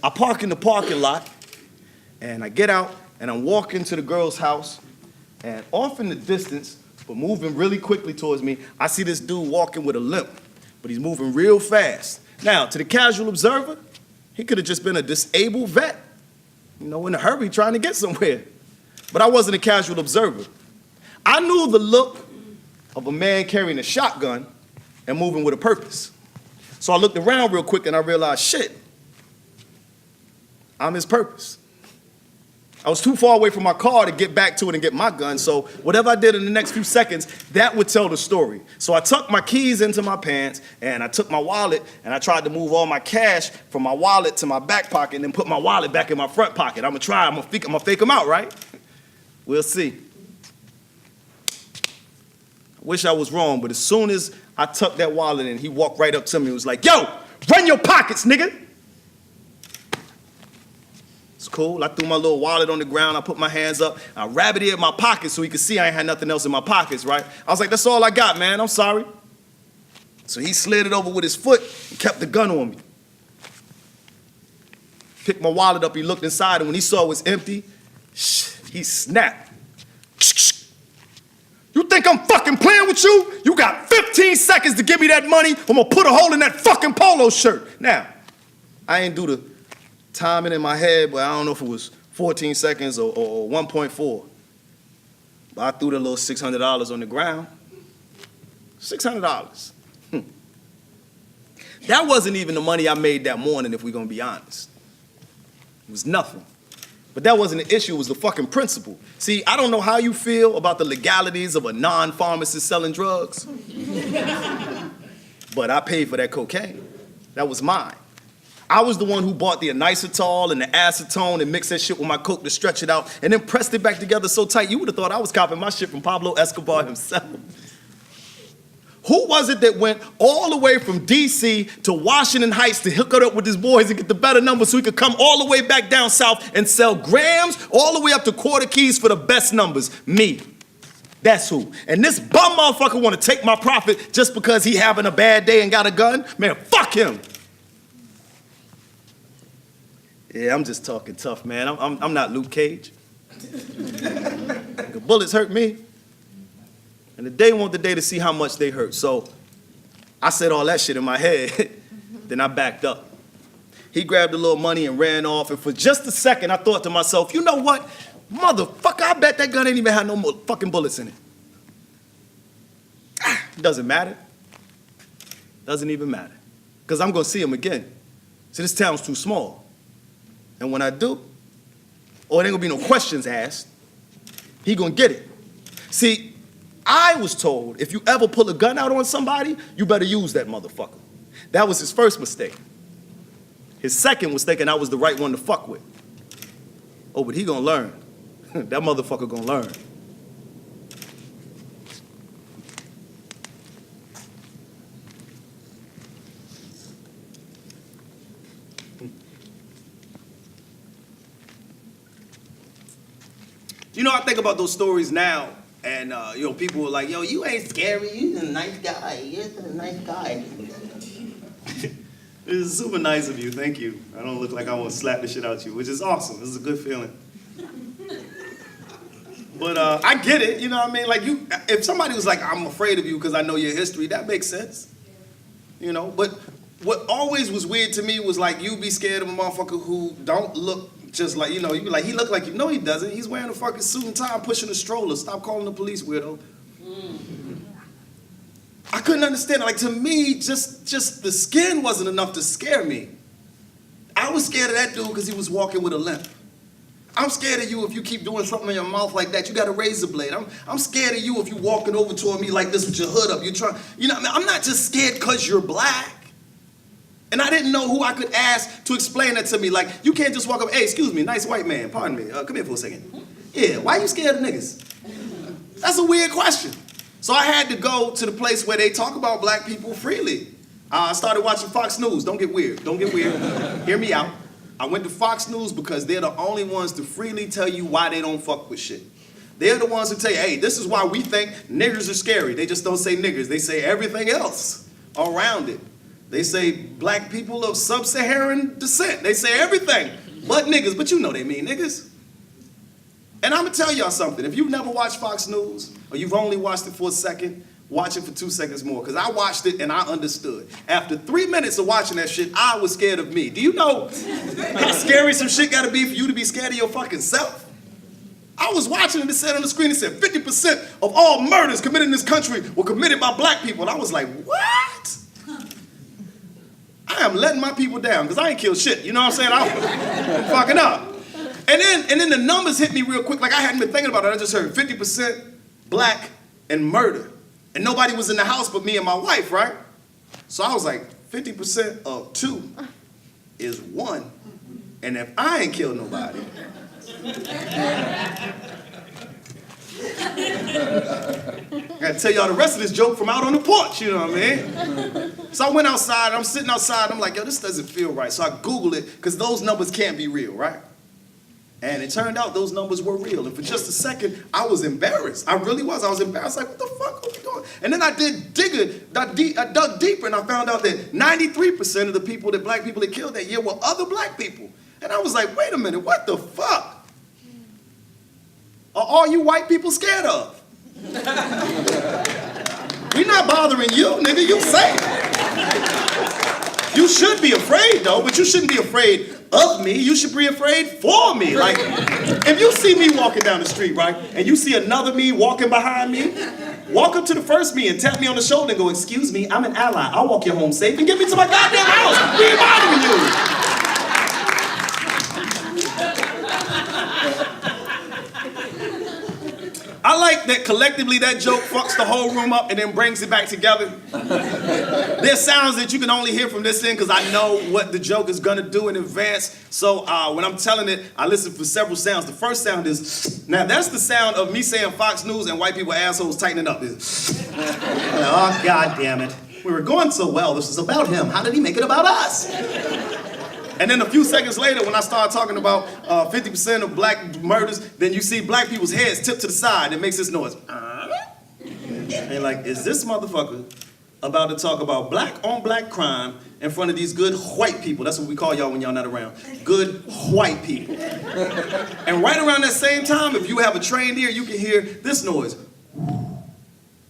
I park in the parking lot, and I get out, and I'm walking to the girl's house, and off in the distance, but moving really quickly towards me, I see this dude walking with a limp, but he's moving real fast. Now, to the casual observer, he could have just been a disabled vet, you know, in a hurry trying to get somewhere. But I wasn't a casual observer. I knew the look of a man carrying a shotgun and moving with a purpose. So I looked around real quick and I realized, shit, I'm his purpose. I was too far away from my car to get back to it and get my gun, so whatever I did in the next few seconds, that would tell the story. So I tucked my keys into my pants, and I took my wallet, and I tried to move all my cash from my wallet to my back pocket, and then put my wallet back in my front pocket. I'm gonna fake them out, right? We'll see. I wish I was wrong, but as soon as I tucked that wallet in, he walked right up to me and was like, yo, run your pockets, nigga. It's cool. I threw my little wallet on the ground. I put my hands up. I rabbited my pockets so he could see I ain't had nothing else in my pockets, right? I was like, that's all I got, man. I'm sorry. So he slid it over with his foot and kept the gun on me. Picked my wallet up. He looked inside, and when he saw it was empty, he snapped. You think I'm fucking playing with you? You got 15 seconds to give me that money, I'm gonna put a hole in that fucking polo shirt. Now, I ain't do the timing in my head, but I don't know if it was 14 seconds or 1.4. But I threw the little $600 on the ground. $600. That wasn't even the money I made that morning, if we're gonna be honest. It was nothing. But that wasn't the issue, it was the fucking principle. See, I don't know how you feel about the legalities of a non-pharmacist selling drugs, but I paid for that cocaine. That was mine. I was the one who bought the inositol and the acetone and mixed that shit with my coke to stretch it out and then pressed it back together so tight you would have thought I was copying my shit from Pablo Escobar himself. Who was it that went all the way from D.C. to Washington Heights to hook it up with his boys and get the better number so he could come all the way back down south and sell grams all the way up to quarter keys for the best numbers? Me. That's who. And this bum motherfucker want to take my profit just because he having a bad day and got a gun? Man, fuck him. Yeah, I'm just talking tough, man. I'm not Luke Cage. The bullets hurt me. And the day want the day to see how much they hurt. So I said all that shit in my head. Then I backed up. He grabbed a little money and ran off. And for just a second, I thought to myself, you know what? Motherfucker, I bet that gun ain't even had no more fucking bullets in it. Doesn't matter. Doesn't even matter. Because I'm going to see him again. See, this town's too small. And when I do, there ain't going to be no questions asked. He going to get it. See, I was told if you ever pull a gun out on somebody, you better use that motherfucker. That was his first mistake. His second was thinking I was the right one to fuck with. Oh, but he gonna learn. That motherfucker gonna learn. You know, I think about those stories now. And, people were like, yo, you ain't scary. You're a nice guy. You're a nice guy. This is super nice of you. Thank you. I don't look like I want to slap the shit out you, which is awesome. This is a good feeling. But I get it. You know what I mean? Like, if somebody was like, I'm afraid of you because I know your history, that makes sense. You know? But what always was weird to me was like, you be scared of a motherfucker who don't look just like, you be like, he look like you. No, he doesn't. He's wearing a fucking suit and tie, pushing a stroller. Stop calling the police, weirdo. I couldn't understand. Like, to me, just the skin wasn't enough to scare me. I was scared of that dude because he was walking with a limp. I'm scared of you if you keep doing something in your mouth like that. You got a razor blade. I'm scared of you if you walking over toward me like this with your hood up. You're trying, I'm not just scared because you're black. And I didn't know who I could ask to explain that to me. Like, you can't just walk up, hey, excuse me, nice white man, pardon me, come here for a second. Yeah, why you scared of niggas? That's a weird question. So I had to go to the place where they talk about black people freely. I started watching Fox News. Don't get weird. Don't get weird. Hear me out. I went to Fox News because they're the only ones to freely tell you why they don't fuck with shit. They're the ones who tell you, hey, this is why we think niggers are scary. They just don't say niggers. They say everything else around it. They say black people of sub-Saharan descent. They say everything but niggas. But you know they mean niggas. And I'm going to tell y'all something. If you've never watched Fox News, or you've only watched it for a second, watch it for 2 seconds more. Because I watched it and I understood. After 3 minutes of watching that shit, I was scared of me. Do you know how scary some shit got to be for you to be scared of your fucking self? I was watching it, it said on the screen, it said 50% of all murders committed in this country were committed by black people. And I was like, what? I am letting my people down because I ain't killed shit. You know what I'm saying? I'm fucking up. And then the numbers hit me real quick. Like, I hadn't been thinking about it. I just heard 50% black and murder. And nobody was in the house but me and my wife, right? So I was like, 50% of 2 is 1. And if I ain't killed nobody, I gotta tell y'all the rest of this joke from out on the porch, you know what I mean? So I went outside, I'm sitting outside, I'm like, yo, this doesn't feel right. So I Googled it, because those numbers can't be real, right? And it turned out those numbers were real. And for just a second, I was embarrassed. I really was. I was embarrassed. Like, what the fuck are we doing? And then I dug deeper, and I found out that 93% of the people that black people had killed that year were other black people. And I was like, wait a minute, what the fuck are all you white people scared of? We not bothering you, nigga, you safe. You should be afraid, though, but you shouldn't be afraid of me. You should be afraid for me. Like, if you see me walking down the street, right, and you see another me walking behind me, walk up to the first me and tap me on the shoulder and go, excuse me, I'm an ally. I'll walk you home safe and get me to my goddamn house. We ain't bothering you. I like that collectively that joke fucks the whole room up and then brings it back together. There's sounds that you can only hear from this end because I know what the joke is gonna do in advance. So when I'm telling it, I listen for several sounds. The first sound is, now that's the sound of me saying Fox News and white people assholes tightening up. Oh, God damn it. We were going so well, this is about him. How did he make it about us? And then a few seconds later, when I start talking about 50% of black murders, then you see black people's heads tip to the side and makes this noise. And like, is this motherfucker about to talk about black on black crime in front of these good white people? That's what we call y'all when y'all not around. Good white people. And right around that same time, if you have a trained ear, you can hear this noise.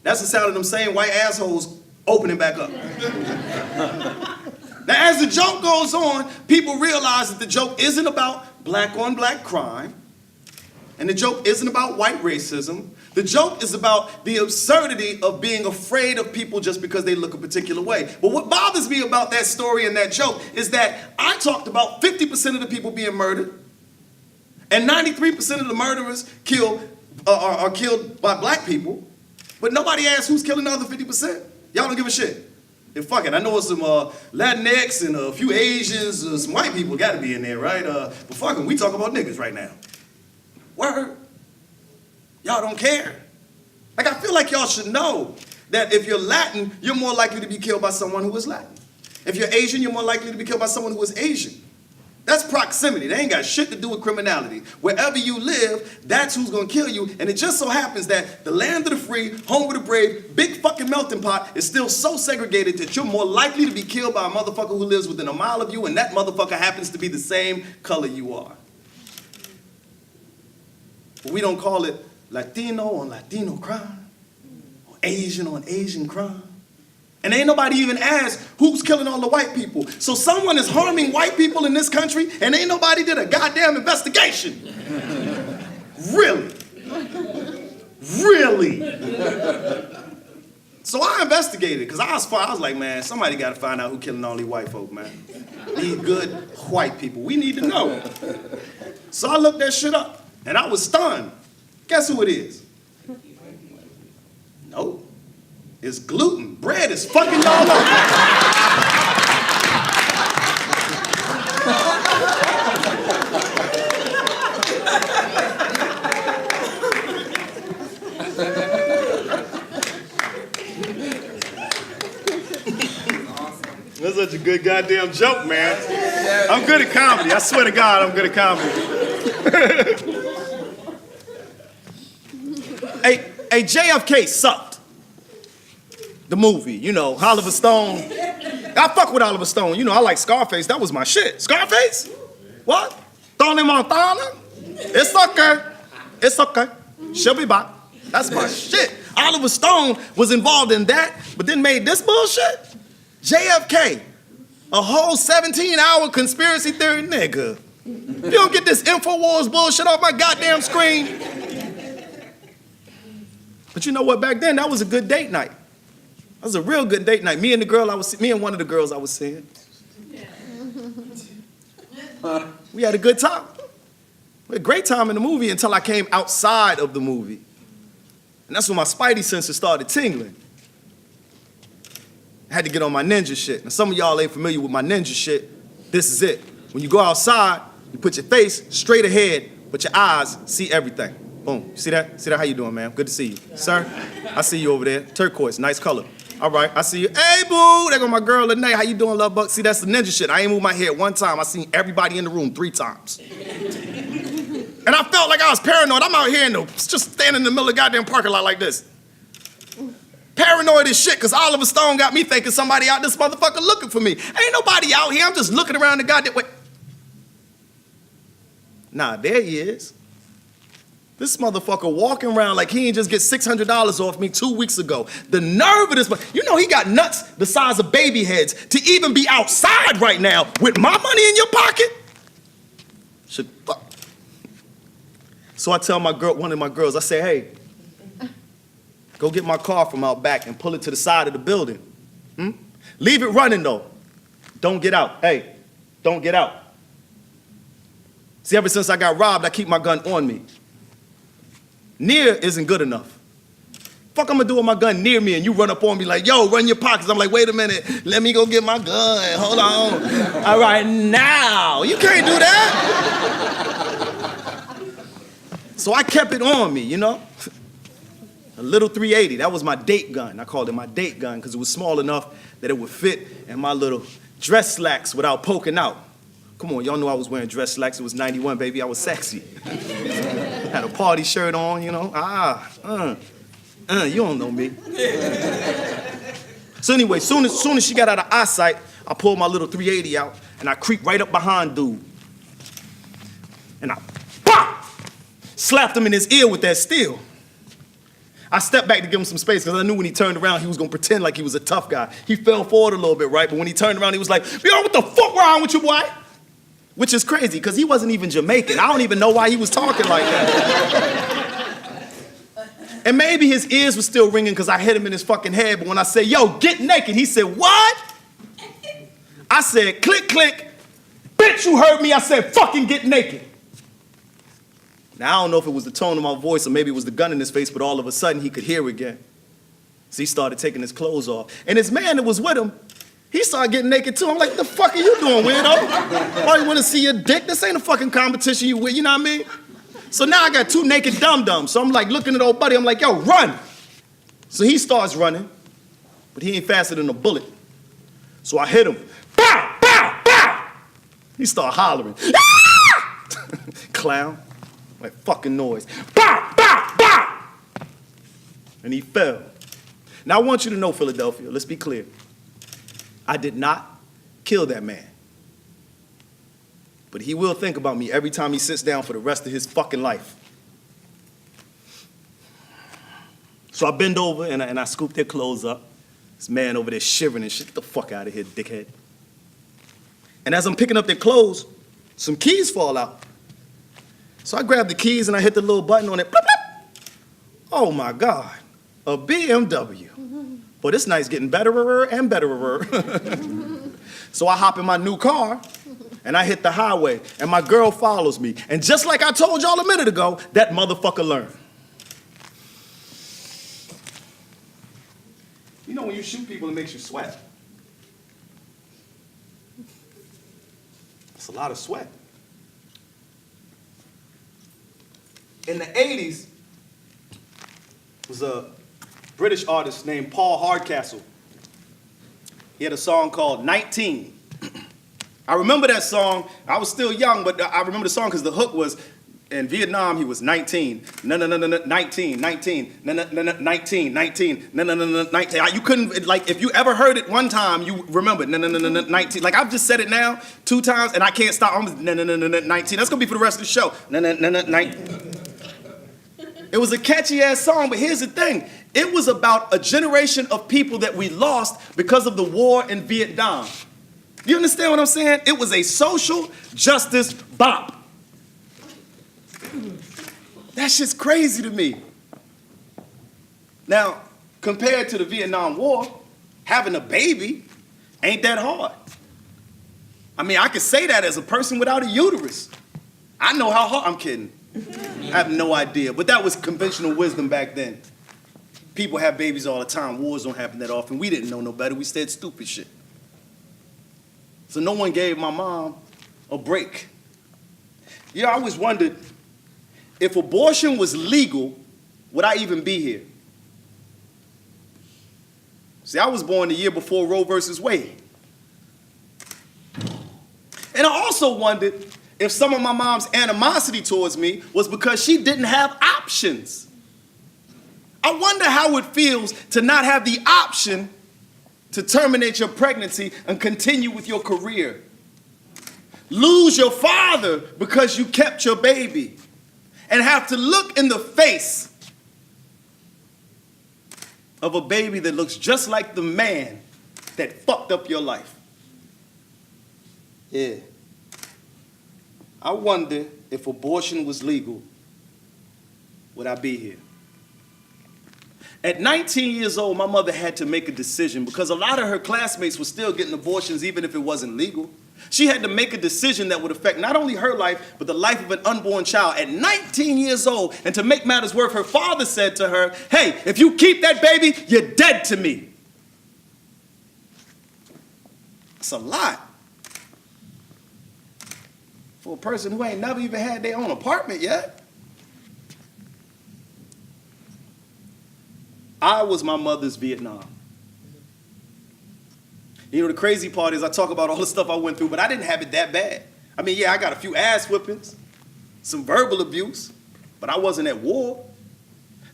That's the sound of them same white assholes opening back up. Now, as the joke goes on, people realize that the joke isn't about black on black crime, and the joke isn't about white racism. The joke is about the absurdity of being afraid of people just because they look a particular way. But what bothers me about that story and that joke is that I talked about 50% of the people being murdered, and 93% of the murderers are killed by black people, but nobody asks who's killing the other 50%. Y'all don't give a shit. And fuck it, I know some Latinx and a few Asians, some white people gotta be in there, right? But fuck them, we talk about niggas right now. Word. Y'all don't care. Like, I feel like y'all should know that if you're Latin, you're more likely to be killed by someone who is Latin. If you're Asian, you're more likely to be killed by someone who is Asian. That's proximity. They ain't got shit to do with criminality. Wherever you live, that's who's gonna kill you. And it just so happens that the land of the free, home of the brave, big fucking melting pot is still so segregated that you're more likely to be killed by a motherfucker who lives within a mile of you, and that motherfucker happens to be the same color you are. But we don't call it Latino on Latino crime, or Asian on Asian crime. And ain't nobody even asked who's killing all the white people. So someone is harming white people in this country and ain't nobody did a goddamn investigation. Really? Really? So I investigated, because I was like, man, somebody got to find out who killing all these white folk, man. These good white people. We need to know. So I looked that shit up, and I was stunned. Guess who it is? Nope. It's gluten. Bread is fucking y'all up. That's such a good goddamn joke, man. I'm good at comedy. I swear to God, I'm good at comedy. Hey, JFK sucked. The movie, you know, Oliver Stone. I fuck with Oliver Stone. You know, I like Scarface. That was my shit. Scarface? What? Tony Montana? It's okay. It's okay. She'll be back. That's my shit. Oliver Stone was involved in that, but then made this bullshit? JFK. A whole 17-hour conspiracy theory, nigga. You don't get this InfoWars bullshit off my goddamn screen. But you know what? Back then, that was a good date night. That was a real good date night. Me and one of the girls I was seeing. We had a good time. We had a great time in the movie until I came outside of the movie. And that's when my spidey senses started tingling. I had to get on my ninja shit. Now, some of y'all ain't familiar with my ninja shit. This is it. When you go outside, you put your face straight ahead, but your eyes see everything. Boom. See that? See that? How you doing, man? Good to see you. Sir, I see you over there. Turquoise, nice color. All right, I see you. Hey, boo! There go my girl, Lene. How you doing, love buck? See, that's the ninja shit. I ain't moved my head one time. I seen everybody in the room 3 times. And I felt like I was paranoid. I'm out here just standing in the middle of the goddamn parking lot like this. Paranoid as shit, because Oliver Stone got me thinking somebody out this motherfucker looking for me. Ain't nobody out here. I'm just looking around the goddamn way. Nah, there he is. This motherfucker walking around like he ain't just get $600 off me 2 weeks ago. The nerve of this, you know he got nuts the size of baby heads to even be outside right now with my money in your pocket? Should fuck. So I tell one of my girls, I say, hey, go get my car from out back and pull it to the side of the building. Leave it running though. Don't get out. Hey, don't get out. See, ever since I got robbed, I keep my gun on me. Near isn't good enough. Fuck I'm gonna do with my gun near me and you run up on me like, yo, run your pockets. I'm like, wait a minute, let me go get my gun, hold on. All right, now, you can't do that. So I kept it on me, you know? A little 380, that was my date gun. I called it my date gun because it was small enough that it would fit in my little dress slacks without poking out. Come on, y'all knew I was wearing dress slacks. It was 91, baby. I was sexy. Had a party shirt on, you know. You don't know me. So anyway, soon as she got out of eyesight, I pulled my little 380 out and I creeped right up behind dude. And I slapped him in his ear with that steel. I stepped back to give him some space because I knew when he turned around, he was gonna pretend like he was a tough guy. He fell forward a little bit, right? But when he turned around, he was like, yo, what the fuck wrong with you, boy? Which is crazy, because he wasn't even Jamaican. I don't even know why he was talking like that. And maybe his ears were still ringing because I hit him in his fucking head, but when I said, yo, get naked, he said, what? I said, click, click. Bitch, you heard me. I said, fucking get naked. Now, I don't know if it was the tone of my voice or maybe it was the gun in his face, but all of a sudden he could hear again. So he started taking his clothes off. And his man that was with him, he started getting naked too. I'm like, what the fuck are you doing, weirdo? Oh, you wanna see your dick? This ain't a fucking competition you with, you know what I mean? So now I got 2 naked dum-dums. So I'm like looking at old buddy, I'm like, yo, run. So he starts running, but he ain't faster than a bullet. So I hit him. Bow, bow, bow. He started hollering. Ah! Clown, like fucking noise. Bow, bow, bow. And he fell. Now I want you to know, Philadelphia, let's be clear. I did not kill that man. But he will think about me every time he sits down for the rest of his fucking life. So I bend over and I scoop their clothes up. This man over there shivering and shit. Get the fuck out of here, dickhead. And as I'm picking up their clothes, some keys fall out. So I grab the keys and I hit the little button on it. Bloop, bloop. Oh my God, a BMW. Boy, this night's getting betterer and betterer. So I hop in my new car and I hit the highway and my girl follows me. And just like I told y'all a minute ago, that motherfucker learned. You know when you shoot people, it makes you sweat. It's a lot of sweat. In the 80s, was a British artist named Paul Hardcastle. He had a song called 19. I remember that song. I was still young, but I remember the song because the hook was, in Vietnam, he was 19. No, 19, 19. No, 19, 19. No, 19. You couldn't, like, if you ever heard it one time, you remember, no, 19. Like, I've just said it now 2 times, and I can't stop. I'm no, 19. That's going to be for the rest of the show. No, 19. It was a catchy-ass song, but here's the thing. It was about a generation of people that we lost because of the war in Vietnam. You understand what I'm saying? It was a social justice bop. That shit's crazy to me. Now, compared to the Vietnam War, having a baby ain't that hard. I mean, I could say that as a person without a uterus. I know how hard, I'm kidding. I have no idea, but that was conventional wisdom back then. People have babies all the time. Wars don't happen that often. We didn't know no better. We said stupid shit. So no one gave my mom a break. Yeah, I always wondered if abortion was legal, would I even be here? See, I was born the year before Roe versus Wade. And I also wondered if some of my mom's animosity towards me was because she didn't have options. I wonder how it feels to not have the option to terminate your pregnancy and continue with your career. Lose your father because you kept your baby. And have to look in the face of a baby that looks just like the man that fucked up your life. Yeah. I wonder if abortion was legal, would I be here? At 19 years old, my mother had to make a decision because a lot of her classmates were still getting abortions even if it wasn't legal. She had to make a decision that would affect not only her life, but the life of an unborn child at 19 years old. And to make matters worse, her father said to her, hey, if you keep that baby, you're dead to me. That's a lot. For a person who ain't never even had their own apartment yet. I was my mother's Vietnam. You know, the crazy part is I talk about all the stuff I went through, but I didn't have it that bad. I mean, yeah, I got a few ass whippings, some verbal abuse, but I wasn't at war.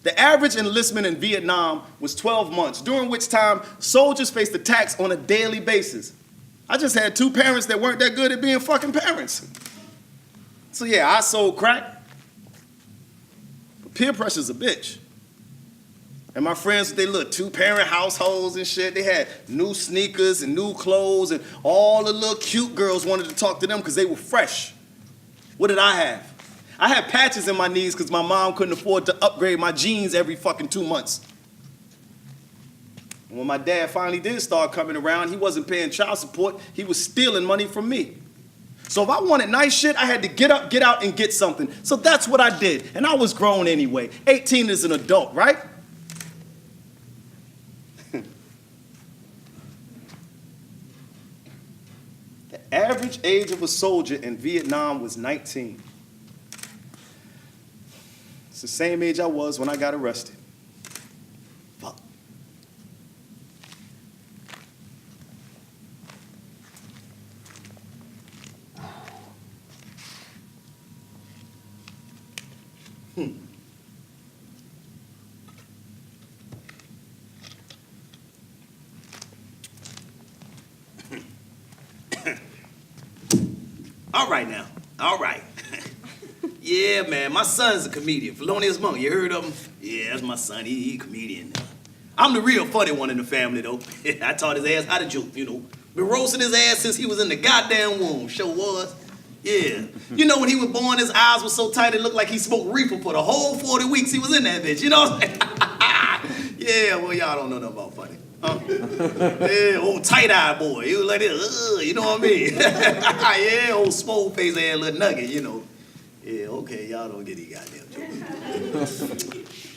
The average enlistment in Vietnam was 12 months, during which time soldiers faced attacks on a daily basis. I just had two parents that weren't that good at being fucking parents. So yeah, I sold crack, but peer pressure's a bitch. And my friends with their little two-parent households and shit, they had new sneakers and new clothes, and all the little cute girls wanted to talk to them because they were fresh. What did I have? I had patches in my knees because my mom couldn't afford to upgrade my jeans every fucking 2 months. And when my dad finally did start coming around, he wasn't paying child support, he was stealing money from me. So if I wanted nice shit, I had to get up, get out, and get something. So that's what I did, and I was grown anyway. 18 as an adult, right? The average age of a soldier in Vietnam was 19. It's the same age I was when I got arrested. Fuck. All right now, all right. Yeah, man, my son's a comedian, Felonious Munk, you heard of him? Yeah, that's my son, he a comedian. I'm the real funny one in the family, though. I taught his ass how to joke, you know. Been roasting his ass since he was in the goddamn womb, sure was. Yeah. You know, when he was born, his eyes were so tight, it looked like he smoked reefer for the whole 40 weeks he was in that bitch, you know what I'm saying? Yeah, well, y'all don't know nothing about funny. Yeah, old tight-eye boy. He was like this, you know what I mean? Yeah, old small face ass little nugget, you know. Yeah, okay, y'all don't get these goddamn jokes.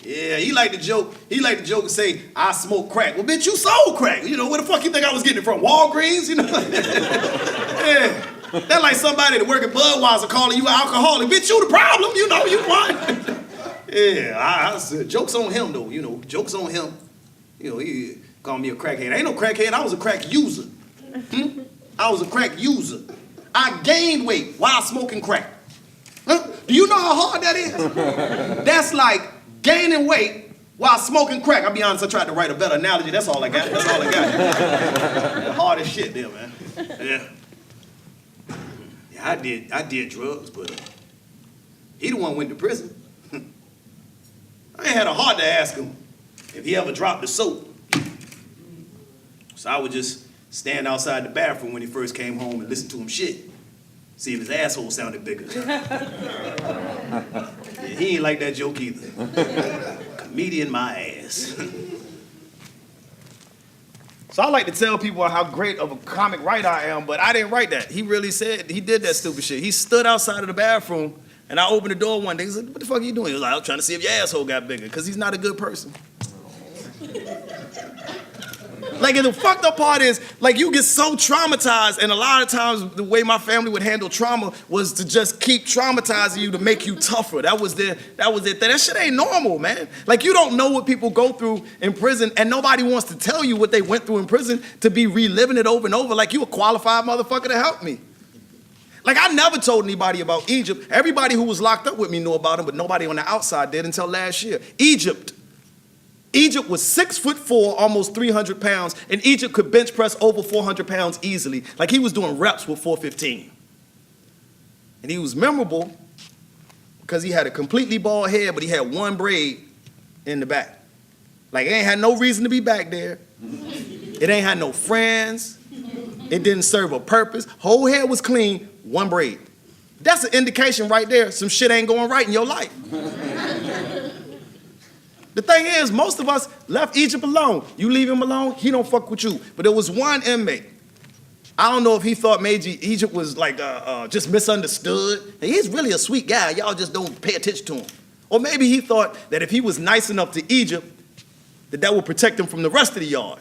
Yeah, he liked to joke. He liked to joke and say, I smoke crack. Well, bitch, you sold crack. You know, where the fuck you think I was getting it from? Walgreens? You know? Yeah. That's like somebody that work at Budweiser calling you an alcoholic. Bitch, you the problem. You know, you won. Yeah, I said, joke's on him, though, you know. Joke's on him. You know, he called me a crackhead. I ain't no crackhead. I was a crack user. I was a crack user. I gained weight while smoking crack. Huh? Do you know how hard that is? That's like gaining weight while smoking crack. I'll be honest, I tried to write a better analogy. That's all I got. That's all I got. Hard as shit there, man. Yeah. Yeah, I did drugs, but he the one went to prison. I ain't had a heart to ask him if he ever dropped the soap. So I would just stand outside the bathroom when he first came home and listen to him shit. See if his asshole sounded bigger. Yeah, he ain't like that joke either. Comedian my ass. So I like to tell people how great of a comic writer I am, but I didn't write that. He really said, he did that stupid shit. He stood outside of the bathroom, and I opened the door one day. He said, what the fuck are you doing? He was like, I was trying to see if your asshole got bigger, because he's not a good person. Like, and the fucked up part is, like, you get so traumatized, and a lot of times the way my family would handle trauma was to just keep traumatizing you to make you tougher. That was it. That shit ain't normal, man. Like, you don't know what people go through in prison, and nobody wants to tell you what they went through in prison to be reliving it over and over like you a qualified motherfucker to help me. Like, I never told anybody about Egypt. Everybody who was locked up with me knew about him, but nobody on the outside did until last year. Egypt was 6'4", almost 300 pounds, and Egypt could bench press over 400 pounds easily. Like, he was doing reps with 415. And he was memorable because he had a completely bald head, but he had one braid in the back. Like, it ain't had no reason to be back there. It ain't had no friends. It didn't serve a purpose. Whole head was clean, one braid. That's an indication right there some shit ain't going right in your life. The thing is, most of us left Egypt alone. You leave him alone, he don't fuck with you. But there was one inmate. I don't know if he thought maybe Egypt was like just misunderstood. And he's really a sweet guy. Y'all just don't pay attention to him. Or maybe he thought that if he was nice enough to Egypt, that would protect him from the rest of the yard.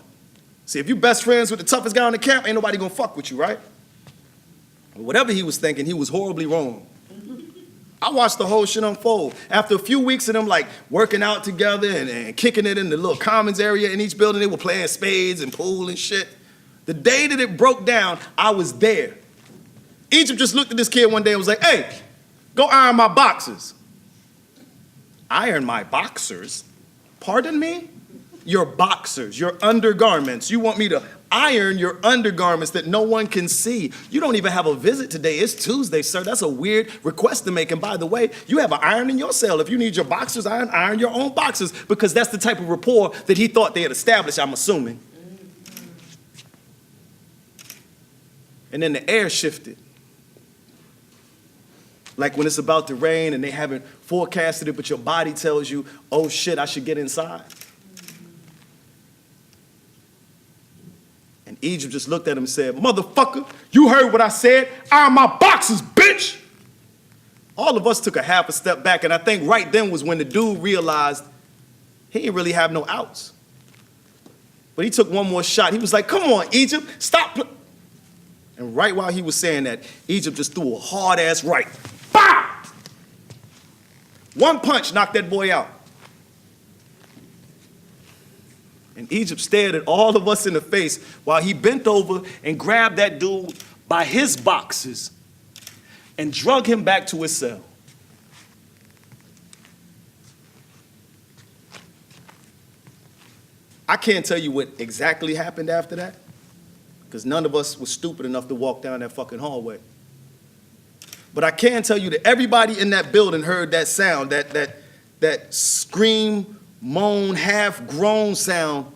See, if you best friends with the toughest guy in the camp, ain't nobody gonna fuck with you, right? Whatever he was thinking, he was horribly wrong. I watched the whole shit unfold. After a few weeks of them like working out together and kicking it in the little commons area in each building, they were playing spades and pool and shit. The day that it broke down, I was there. Egypt just looked at this kid one day and was like, hey, go iron my boxers. Iron my boxers? Pardon me? Your boxers, your undergarments. You want me to iron your undergarments that no one can see. You don't even have a visit today. It's Tuesday, sir. That's a weird request to make. And by the way, you have an iron in your cell. If you need your boxers iron your own boxers, because that's the type of rapport that he thought they had established, I'm assuming. And then the air shifted. Like when it's about to rain and they haven't forecasted it, but your body tells you, oh shit, I should get inside. And Egypt just looked at him and said, motherfucker, you heard what I said. Iron my boxers, bitch. All of us took a half a step back, and I think right then was when the dude realized he didn't really have no outs. But he took one more shot. He was like, come on, Egypt, stop. And right while he was saying that, Egypt just threw a hard-ass right. Bah! One punch knocked that boy out. And Egypt stared at all of us in the face while he bent over and grabbed that dude by his boxers and drug him back to his cell. I can't tell you what exactly happened after that, because none of us was stupid enough to walk down that fucking hallway. But I can tell you that everybody in that building heard that sound, that scream, moan, half-grown sound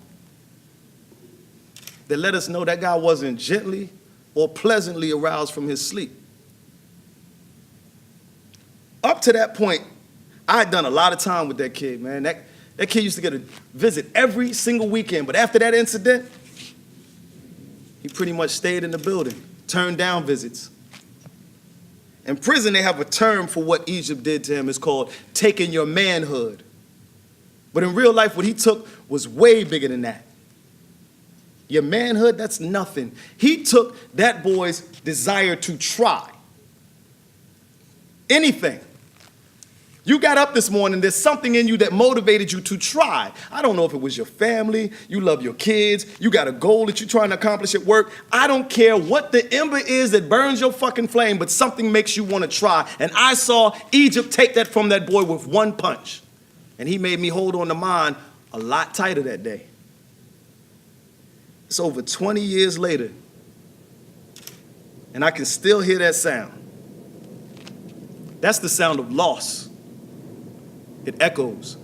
that let us know that guy wasn't gently or pleasantly aroused from his sleep. Up to that point, I had done a lot of time with that kid, man. That kid used to get a visit every single weekend, but after that incident, he pretty much stayed in the building, turned down visits. In prison, they have a term for what Egypt did to him. It's called taking your manhood. But in real life, what he took was way bigger than that. Your manhood, that's nothing. He took that boy's desire to try. Anything. You got up this morning, there's something in you that motivated you to try. I don't know if it was your family, you love your kids, you got a goal that you're trying to accomplish at work. I don't care what the ember is that burns your fucking flame, but something makes you want to try. And I saw Egypt take that from that boy with one punch. And he made me hold on to mine a lot tighter that day. It's over 20 years later, and I can still hear that sound. That's the sound of loss. It echoes.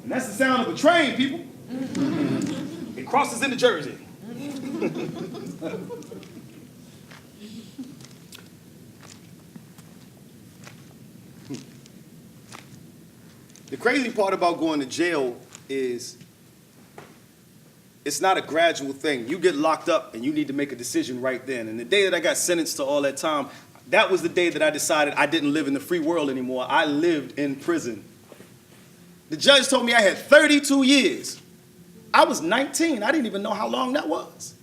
And that's the sound of a train, people. It crosses into Jersey. The crazy part about going to jail is it's not a gradual thing. You get locked up and you need to make a decision right then. And the day that I got sentenced to all that time, that was the day that I decided I didn't live in the free world anymore. I lived in prison. The judge told me I had 32 years. I was 19. I didn't even know how long that was.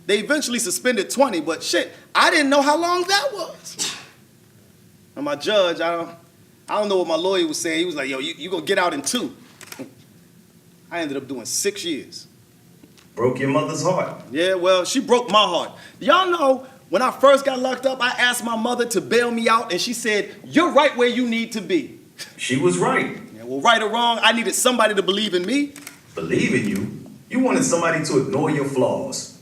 They eventually suspended 20, but shit, I didn't know how long that was. And my judge, I don't know what my lawyer was saying. He was like, yo, you gonna get out in 2. I ended up doing 6 years. Broke your mother's heart. Yeah, well, she broke my heart. Y'all know, when I first got locked up, I asked my mother to bail me out, and she said, you're right where you need to be. She was right. Yeah, well, right or wrong, I needed somebody to believe in me. Believe in you? You wanted somebody to ignore your flaws.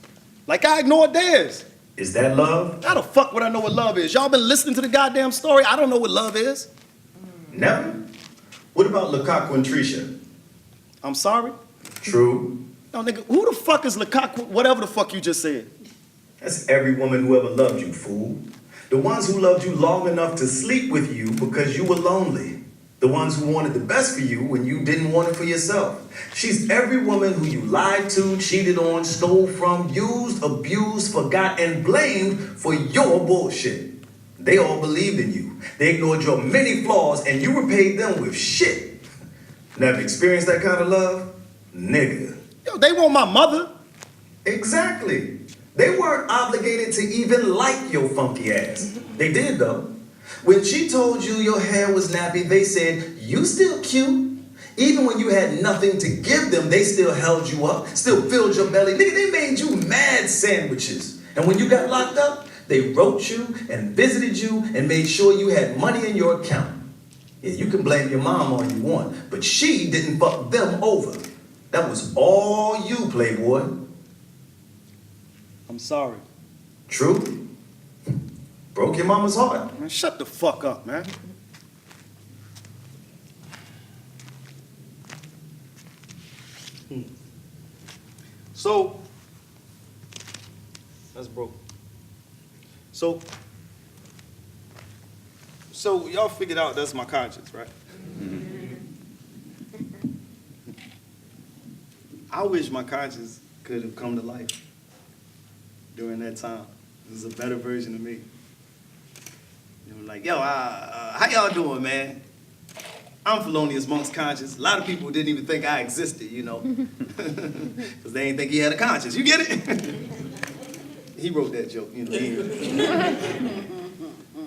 Like I ignored theirs. Is that love? How the fuck would I know what love is? Y'all been listening to the goddamn story? I don't know what love is. Never? What about Lukaku and Trisha? I'm sorry? True. No, nigga, who the fuck is Lukaku, whatever the fuck you just said? That's every woman who ever loved you, fool. The ones who loved you long enough to sleep with you because you were lonely. The ones who wanted the best for you when you didn't want it for yourself. She's every woman who you lied to, cheated on, stole from, used, abused, forgot, and blamed for your bullshit. They all believed in you. They ignored your many flaws, and you repaid them with shit. Never experienced that kind of love? Nigga. Yo, they want my mother. Exactly. They weren't obligated to even like your funky ass. They did, though. When she told you your hair was nappy, they said, you still cute. Even when you had nothing to give them, they still held you up, still filled your belly. Nigga, they made you mad sandwiches. And when you got locked up, they wrote you and visited you and made sure you had money in your account. Yeah, you can blame your mom all you want, but she didn't fuck them over. That was all you, playboy. I'm sorry. True. Broke your mama's heart. Man, shut the fuck up, man. So, that's broke. So y'all figured out that's my conscience, right? I wish my conscience could have come to life during that time. This is a better version of me. You know, like, yo, how y'all doing, man? I'm Felonious Monk's conscience. A lot of people didn't even think I existed, you know, because they didn't think he had a conscience. You get it? He wrote that joke, you know.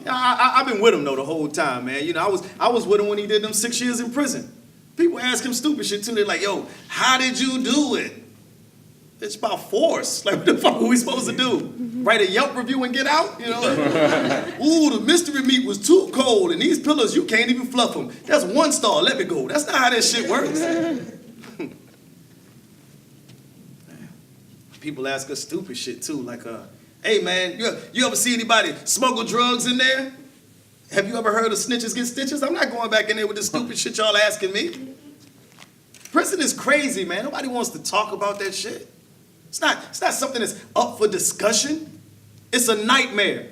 I've been with him though the whole time, man. You know, I was with him when he did them 6 years in prison. People ask him stupid shit too. They're like, yo, how did you do it? It's about force. Like, what the fuck are we supposed to do? Write a Yelp review and get out? You know? Ooh, the mystery meat was too cold, and these pillows, you can't even fluff them. That's 1 star, let me go. That's not how that shit works. People ask us stupid shit too, like, hey man, you ever see anybody smuggle drugs in there? Have you ever heard of snitches get stitches? I'm not going back in there with the stupid shit y'all asking me. Prison is crazy, man. Nobody wants to talk about that shit. It's not something that's up for discussion. It's a nightmare.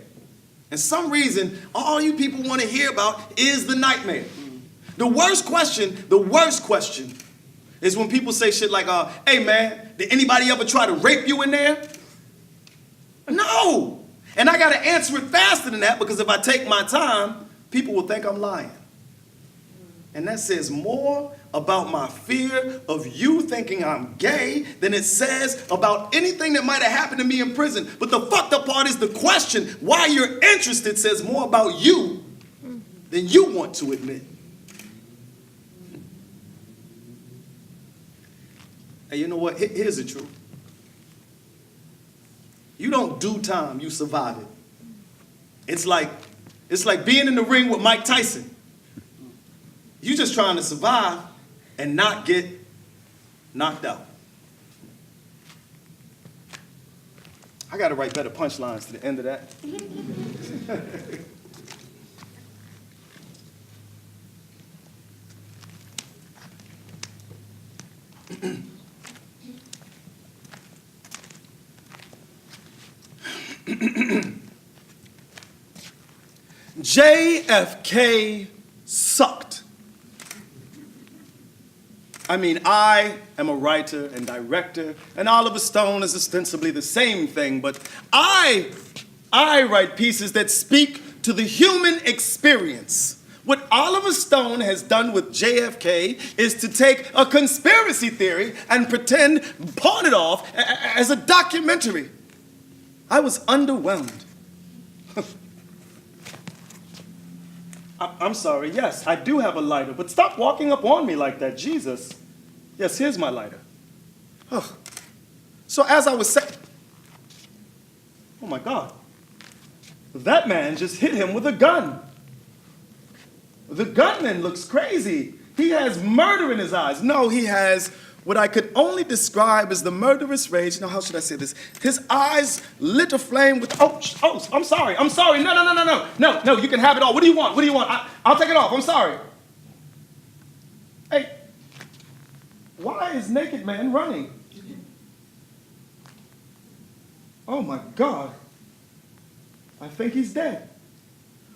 And some reason, all you people want to hear about is the nightmare. The worst question is when people say shit like, hey man, did anybody ever try to rape you in there? No. And I got to answer it faster than that, because if I take my time, people will think I'm lying. And that says more about my fear of you thinking I'm gay than it says about anything that might have happened to me in prison. But the fucked up part is the question why you're interested says more about you than you want to admit. Hey, you know what? Here's the truth. You don't do time, you survive it. It's like being in the ring with Mike Tyson. You just trying to survive and not get knocked out. I got to write better punchlines to the end of that. JFK sucked. I mean, I am a writer and director, and Oliver Stone is ostensibly the same thing, but I write pieces that speak to the human experience. What Oliver Stone has done with JFK is to take a conspiracy theory and pawn it off as a documentary. I was underwhelmed. I'm sorry, yes, I do have a lighter, but stop walking up on me like that, Jesus. Yes, here's my lighter. Oh. So as I was saying, oh my God, that man just hit him with a gun. The gunman looks crazy. He has murder in his eyes. No, he has what I could only describe as the murderous rage. Now, how should I say this? His eyes lit aflame with, oh, I'm sorry. No, you can have it all. What do you want? I'll take it off. I'm sorry. Hey, why is Naked Man running? Oh my God. I think he's dead.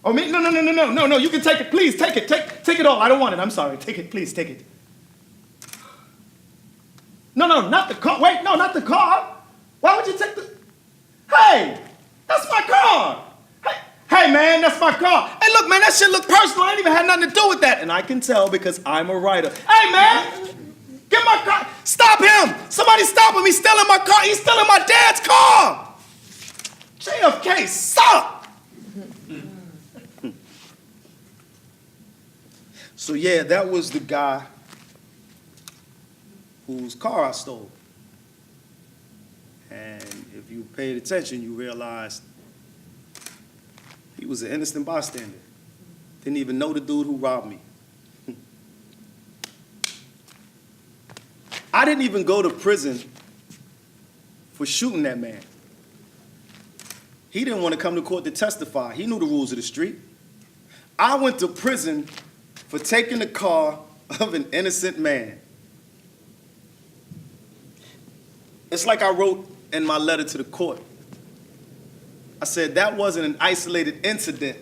Oh, me? No, you can take it. Please, take it. Take it all. I don't want it. I'm sorry. Take it, please, take it. No, not the car. Wait, no, not the car. Why would you take the... Hey, that's my car. Hey, man, that's my car. Hey, look, man, that shit look personal. I ain't even had nothing to do with that. And I can tell because I'm a writer. Hey, man, get my car. Stop him. Somebody stop him. He's stealing my car. He's stealing my dad's car. JFK, suck. So yeah, that was the guy whose car I stole. And if you paid attention, you realized he was an innocent bystander. Didn't even know the dude who robbed me. I didn't even go to prison for shooting that man. He didn't want to come to court to testify. He knew the rules of the street. I went to prison for taking the car of an innocent man. It's like I wrote in my letter to the court. I said that wasn't an isolated incident.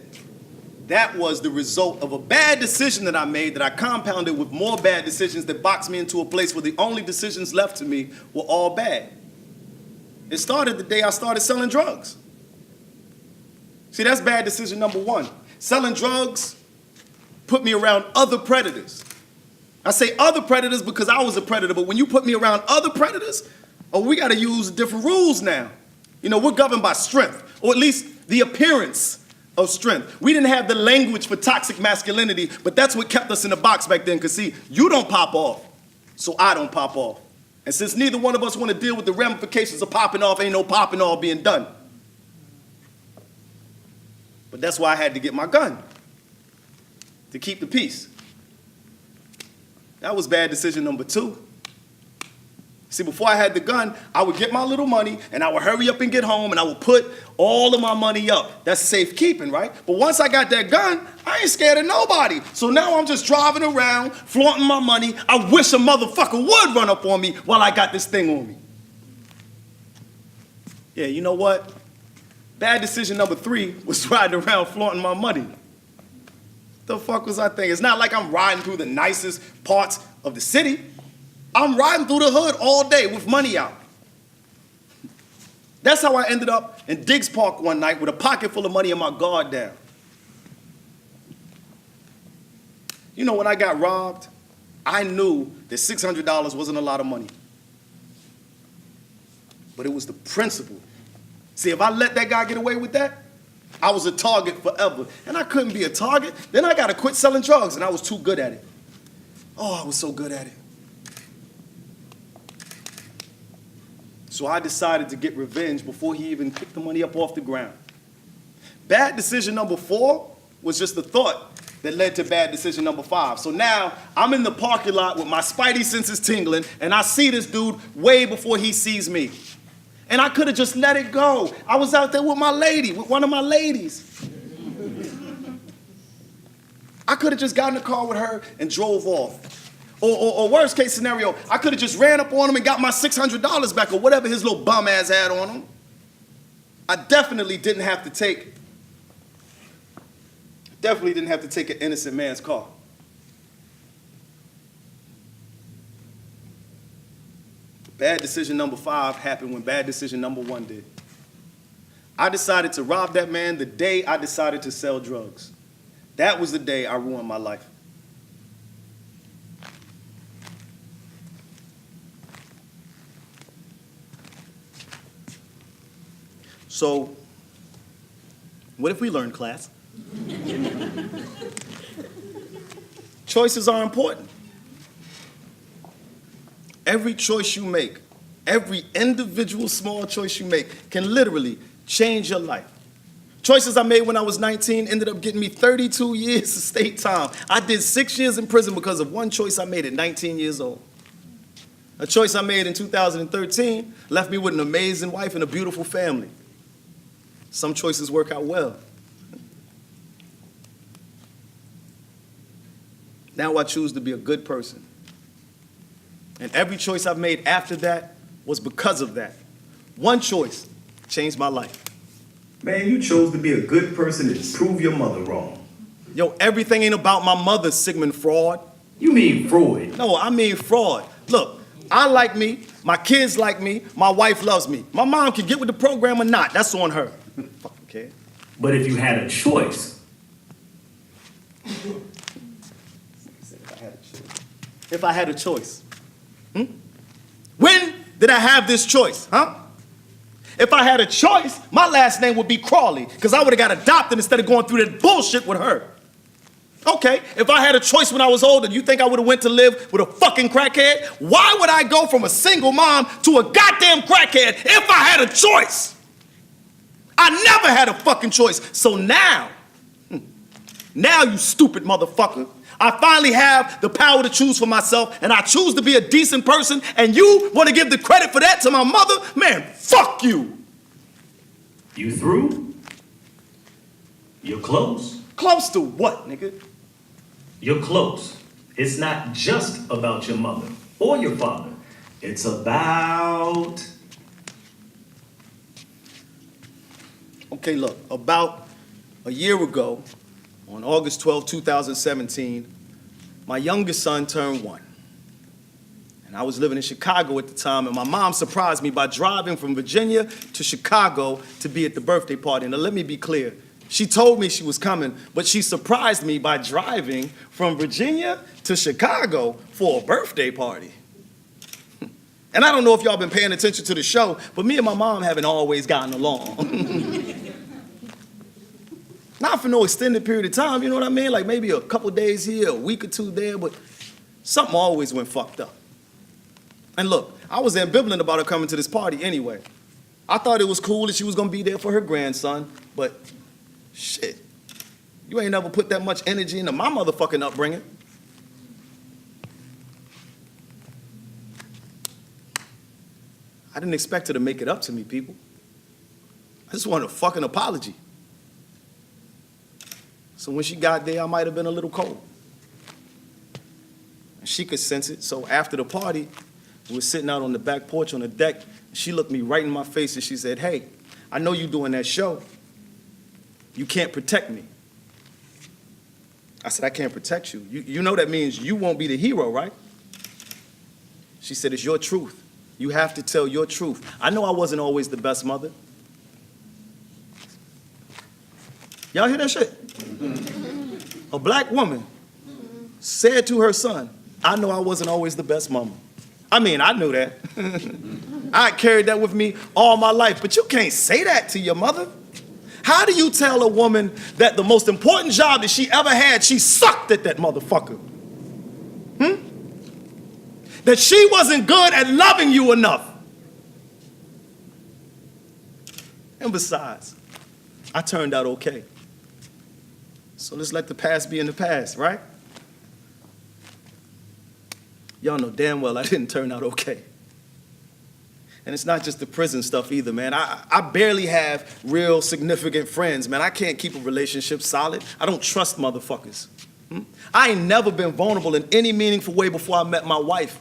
That was the result of a bad decision that I made that I compounded with more bad decisions that boxed me into a place where the only decisions left to me were all bad. It started the day I started selling drugs. See, that's bad decision number one. Selling drugs put me around other predators. I say other predators because I was a predator, but when you put me around other predators, oh, we got to use different rules now. You know, we're governed by strength, or at least the appearance of strength. We didn't have the language for toxic masculinity, but that's what kept us in the box back then, because see, you don't pop off, so I don't pop off. And since neither one of us want to deal with the ramifications of popping off, ain't no popping off being done. But that's why I had to get my gun, to keep the peace. That was bad decision number two. See, before I had the gun, I would get my little money, and I would hurry up and get home, and I would put all of my money up. That's safekeeping, right? But once I got that gun, I ain't scared of nobody. So now I'm just driving around, flaunting my money. I wish a motherfucker would run up on me while I got this thing on me. Yeah, you know what? Bad decision number three was riding around flaunting my money. The fuck was I thinking? It's not like I'm riding through the nicest parts of the city. I'm riding through the hood all day with money out. That's how I ended up in Diggs Park one night with a pocket full of money and my guard down. You know, when I got robbed, I knew that $600 wasn't a lot of money. But it was the principle. See, if I let that guy get away with that, I was a target forever. And I couldn't be a target. Then I got to quit selling drugs, and I was too good at it. Oh, I was so good at it. So I decided to get revenge before he even picked the money up off the ground. Bad decision number four was just a thought that led to bad decision number five. So now I'm in the parking lot with my spidey senses tingling, and I see this dude way before he sees me. And I could have just let it go. I was out there with my lady, with one of my ladies. I could have just got in the car with her and drove off. Or worst case scenario, I could have just ran up on him and got my $600 back or whatever his little bum ass had on him. I definitely didn't have to take an innocent man's car. Bad decision number five happened when bad decision number one did. I decided to rob that man the day I decided to sell drugs. That was the day I ruined my life. So, what if we learn, class? Choices are important. Every choice you make, every individual small choice you make can literally change your life. Choices I made when I was 19 ended up getting me 32 years of state time. I did 6 years in prison because of one choice I made at 19 years old. A choice I made in 2013 left me with an amazing wife and a beautiful family. Some choices work out well. Now I choose to be a good person. And every choice I've made after that was because of that. One choice changed my life. Man, you chose to be a good person and prove your mother wrong. Yo, everything ain't about my mother, Sigmund Freud. You mean Freud? No, I mean fraud. Look, I like me, my kids like me, my wife loves me. My mom can get with the program or not, that's on her. Fucking kid. But if you had a choice. If I had a choice. When did I have this choice, huh? If I had a choice, my last name would be Crawley, because I would have got adopted instead of going through that bullshit with her. Okay, if I had a choice when I was older, you think I would have went to live with a fucking crackhead? Why would I go from a single mom to a goddamn crackhead if I had a choice? I never had a fucking choice. So now, you stupid motherfucker, I finally have the power to choose for myself, and I choose to be a decent person, and you want to give the credit for that to my mother? Man, fuck you. You through? You're close. Close to what, nigga? You're close. It's not just about your mother or your father. It's about... Okay, look, about a year ago, on August 12, 2017, my youngest son turned 1. And I was living in Chicago at the time, and my mom surprised me by driving from Virginia to Chicago to be at the birthday party. Now, let me be clear. She told me she was coming, but she surprised me by driving from Virginia to Chicago for a birthday party. And I don't know if y'all been paying attention to the show, but me and my mom haven't always gotten along. Not for no extended period of time, you know what I mean? Like maybe a couple days here, a week or two there, but something always went fucked up. And look, I was ambivalent about her coming to this party anyway. I thought it was cool that she was gonna be there for her grandson, but shit, you ain't never put that much energy into my motherfucking upbringing. I didn't expect her to make it up to me, people. I just wanted a fucking apology. So when she got there, I might have been a little cold. And she could sense it, so after the party, we were sitting out on the back porch on the deck, and she looked me right in my face and she said, "Hey, I know you doing that show. You can't protect me." I said, "I can't protect you. You know that means you won't be the hero, right?" She said, "It's your truth. You have to tell your truth. I know I wasn't always the best mother." Y'all hear that shit? A black woman said to her son, "I know I wasn't always the best mama." I mean, I knew that. I carried that with me all my life, but you can't say that to your mother. How do you tell a woman that the most important job that she ever had, she sucked at that motherfucker? That she wasn't good at loving you enough. And besides, I turned out okay. So let's let the past be in the past, right? Y'all know damn well I didn't turn out okay. And it's not just the prison stuff either, man. I barely have real significant friends, man. I can't keep a relationship solid. I don't trust motherfuckers. I ain't never been vulnerable in any meaningful way before I met my wife.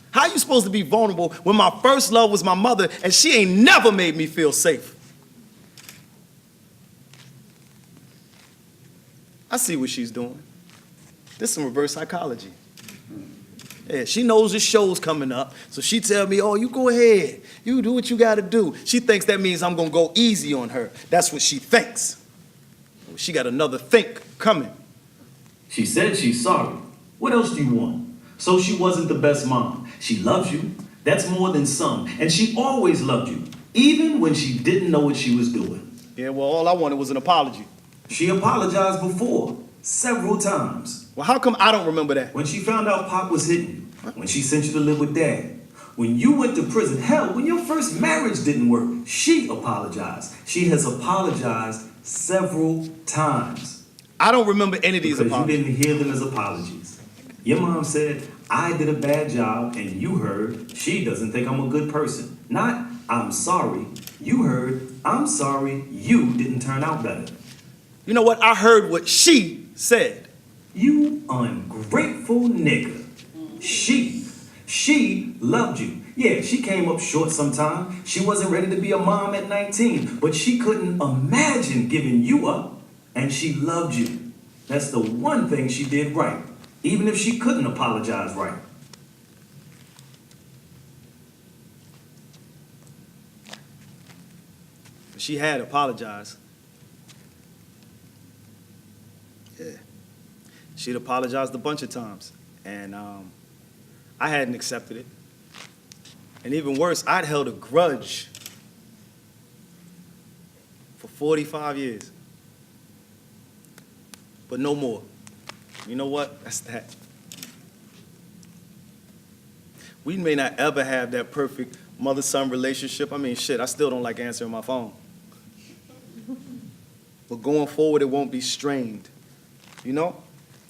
How you supposed to be vulnerable when my first love was my mother and she ain't never made me feel safe? I see what she's doing. This is some reverse psychology. Yeah, she knows this show's coming up, so she tell me, "Oh, you go ahead. You do what you gotta do." She thinks that means I'm gonna go easy on her. That's what she thinks. She got another think coming. She said she's sorry. What else do you want? So she wasn't the best mom. She loves you. That's more than some. And she always loved you, even when she didn't know what she was doing. Yeah, well, all I wanted was an apology. She apologized before, several times. Well, how come I don't remember that? When she found out Pop was hitting you, when she sent you to live with Dad, when you went to prison, hell, when your first marriage didn't work, she apologized. She has apologized several times. I don't remember any of these Because apologies. you didn't hear them as apologies. Your mom said, I did a bad job, and you heard, she doesn't think I'm a good person. Not, I'm sorry. You heard, I'm sorry, you didn't turn out better. You know what? I heard what she said. You ungrateful nigga. She loved you. Yeah, she came up short sometime. She wasn't ready to be a mom at 19, but she couldn't imagine giving you up, and she loved you. That's the one thing she did right, even if she couldn't apologize right. She had apologized. Yeah. She'd apologized a bunch of times, and I hadn't accepted it. And even worse, I'd held a grudge for 45 years. But no more. You know what? That's that. We may not ever have that perfect mother-son relationship. I mean, shit, I still don't like answering my phone. But going forward, it won't be strained. You know?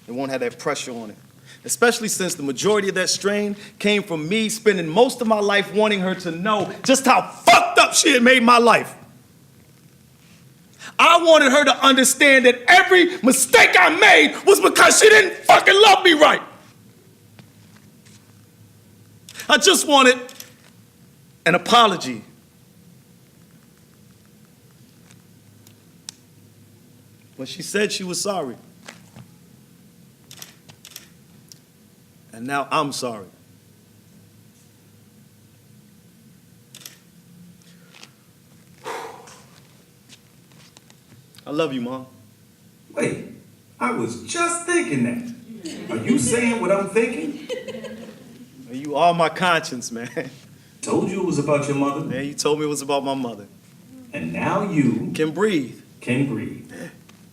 It won't have that pressure on it. Especially since the majority of that strain came from me spending most of my life wanting her to know just how fucked up she had made my life. I wanted her to understand that every mistake I made was because she didn't fucking love me right. I just wanted an apology. When she said she was sorry. And now I'm sorry. I love you, Mom. Wait, I was just thinking that. Are you saying what I'm thinking? You are my conscience, man. Told you it was about your mother. Man, you told me it was about my mother. And now you Can breathe. can breathe.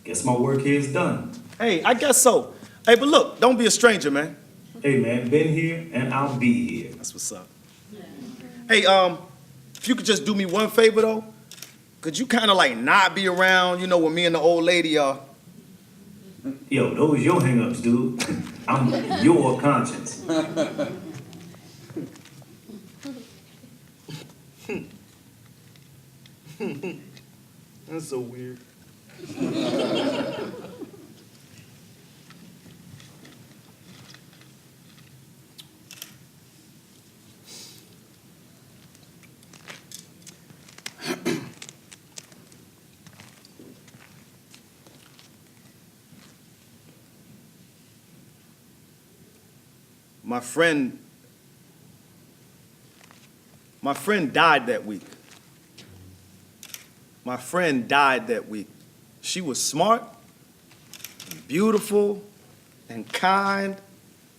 Guess my work here is done. Hey, I guess so. Hey, but look, don't be a stranger, man. Hey man, been here and I'll be here. That's what's up. Hey, if you could just do me one favor, though. Could you kind of like not be around, you know, when me and the old lady are? Yo, those your hang-ups, dude. I'm your conscience. That's so weird. My friend died that week. My friend died that week. She was smart, and beautiful, and kind,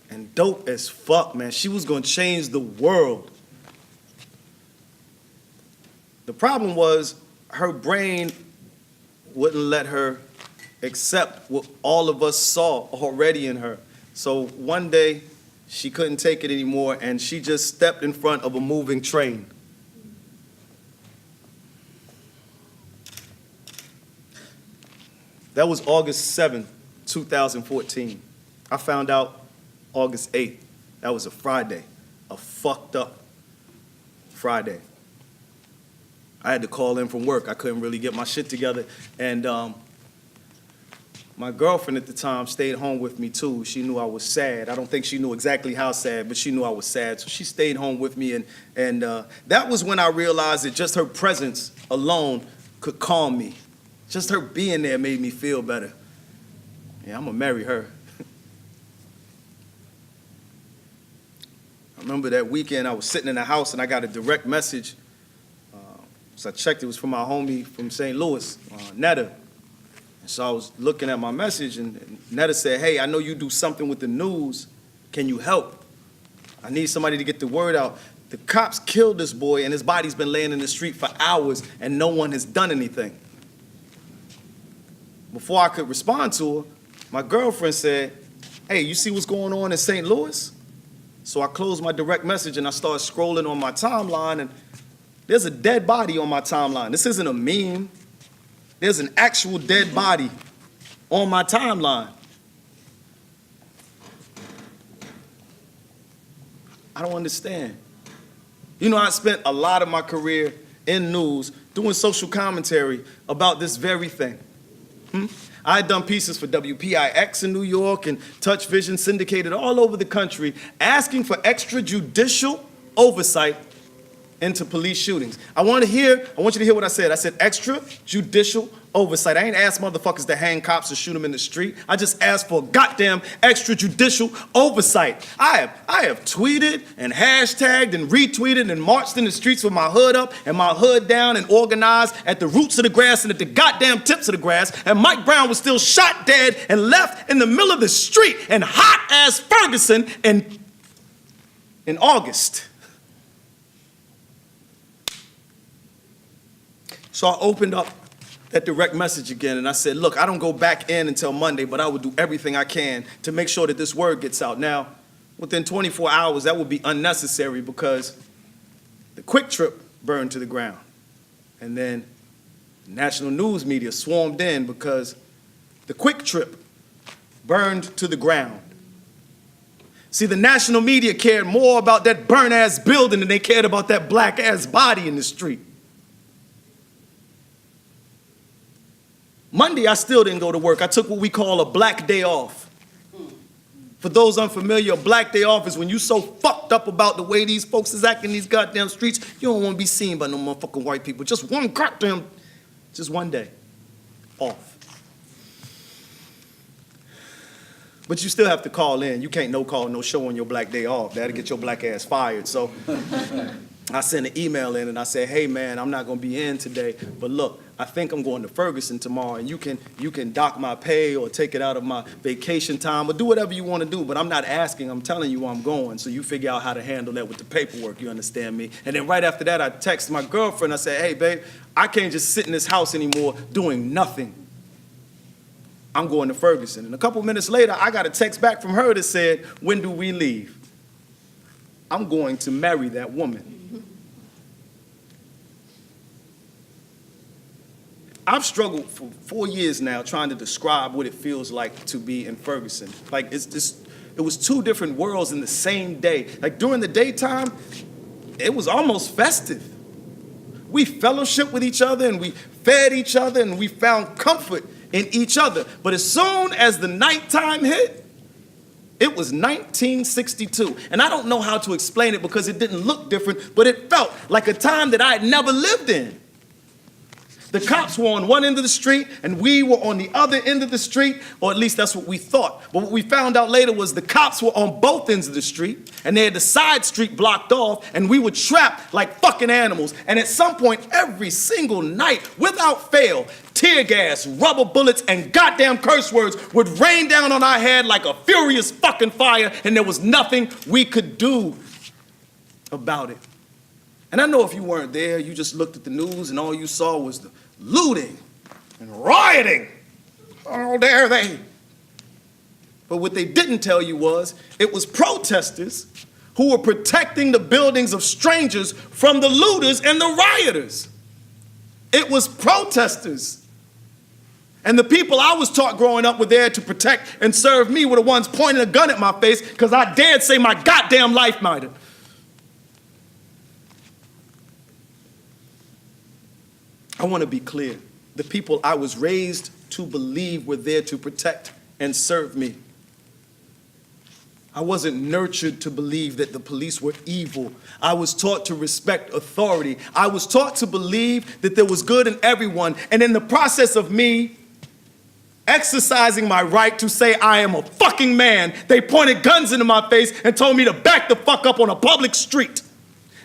and dope as fuck, man. She was gonna change the world. The problem was her brain wouldn't let her accept what all of us saw already in her. So one day, she couldn't take it anymore, and she just stepped in front of a moving train. That was August 7th, 2014. I found out August 8th. That was a Friday, a fucked up Friday. I had to call in from work. I couldn't really get my shit together, and my girlfriend at the time stayed home with me too. She knew I was sad. I don't think she knew exactly how sad, but she knew I was sad. So she stayed home with me, and that was when I realized that just her presence alone could calm me. Just her being there made me feel better. Yeah, I'm gonna marry her. I remember that weekend I was sitting in the house and I got a direct message. So I checked, it was from my homie from St. Louis, Netta. So I was looking at my message, and Netta said, hey, I know you do something with the news. Can you help? I need somebody to get the word out. The cops killed this boy, and his body's been laying in the street for hours, and no one has done anything. Before I could respond to her, my girlfriend said, hey, you see what's going on in St. Louis? So I closed my direct message, and I started scrolling on my timeline, and there's a dead body on my timeline. This isn't a meme. There's an actual dead body on my timeline. I don't understand. You know, I spent a lot of my career in news doing social commentary about this very thing. I had done pieces for WPIX in New York and Touch Vision syndicated all over the country asking for extrajudicial oversight into police shootings. I want you to hear what I said. I said extrajudicial oversight. I ain't asked motherfuckers to hang cops or shoot them in the street. I just asked for goddamn extrajudicial oversight. I have tweeted and hashtagged and retweeted and marched in the streets with my hood up and my hood down and organized at the roots of the grass and at the goddamn tips of the grass, and Mike Brown was still shot dead and left in the middle of the street in hot-ass Ferguson in August. So I opened up that direct message again, and I said, look, I don't go back in until Monday, but I will do everything I can to make sure that this word gets out. Now, within 24 hours, that would be unnecessary because the Quick Trip burned to the ground. And then national news media swarmed in because the Quick Trip burned to the ground. See, the national media cared more about that burnt-ass building than they cared about that black-ass body in the street. Monday, I still didn't go to work. I took what we call a black day off. For those unfamiliar, a black day off is when you so fucked up about the way these folks is acting in these goddamn streets, you don't want to be seen by no motherfucking white people. Just one day off. But you still have to call in. You can't no call, no show on your black day off. That'll get your black ass fired. So I sent an email in and I said, hey man, I'm not gonna be in today, but look, I think I'm going to Ferguson tomorrow, and you can dock my pay or take it out of my vacation time or do whatever you want to do, but I'm not asking, I'm telling you where I'm going, so you figure out how to handle that with the paperwork, you understand me? And then right after that, I text my girlfriend, I said, hey babe, I can't just sit in this house anymore doing nothing. I'm going to Ferguson. And a couple minutes later, I got a text back from her that said, when do we leave? I'm going to marry that woman. I've struggled for 4 years now trying to describe what it feels like to be in Ferguson. Like, it was two different worlds in the same day. Like, during the daytime, it was almost festive. We fellowshiped with each other, and we fed each other, and we found comfort in each other. But as soon as the nighttime hit, it was 1962. And I don't know how to explain it because it didn't look different, but it felt like a time that I had never lived in. The cops were on one end of the street, and we were on the other end of the street, or at least that's what we thought. But what we found out later was the cops were on both ends of the street, and they had the side street blocked off, and we were trapped like fucking animals. And at some point, every single night, without fail, tear gas, rubber bullets, and goddamn curse words would rain down on our head like a furious fucking fire, and there was nothing we could do about it. And I know if you weren't there, you just looked at the news and all you saw was the looting and rioting. How dare they? But what they didn't tell you was it was protesters who were protecting the buildings of strangers from the looters and the rioters. It was protesters. And the people I was taught growing up were there to protect and serve me were the ones pointing a gun at my face because I dared say my goddamn life mattered. I want to be clear. The people I was raised to believe were there to protect and serve me. I wasn't nurtured to believe that the police were evil. I was taught to respect authority. I was taught to believe that there was good in everyone. And in the process of me exercising my right to say I am a fucking man, they pointed guns into my face and told me to back the fuck up on a public street.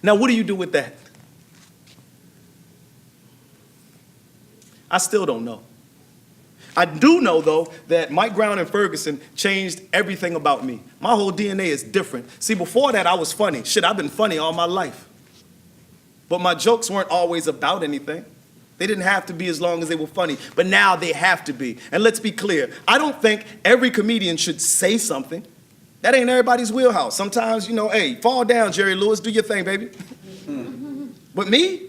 Now, what do you do with that? I still don't know. I do know, though, that Mike Brown and Ferguson changed everything about me. My whole DNA is different. See, before that, I was funny. Shit, I've been funny all my life. But my jokes weren't always about anything. They didn't have to be as long as they were funny. But now they have to be. And let's be clear. I don't think every comedian should say something. That ain't everybody's wheelhouse. Sometimes, hey, fall down, Jerry Lewis, do your thing, baby. But me,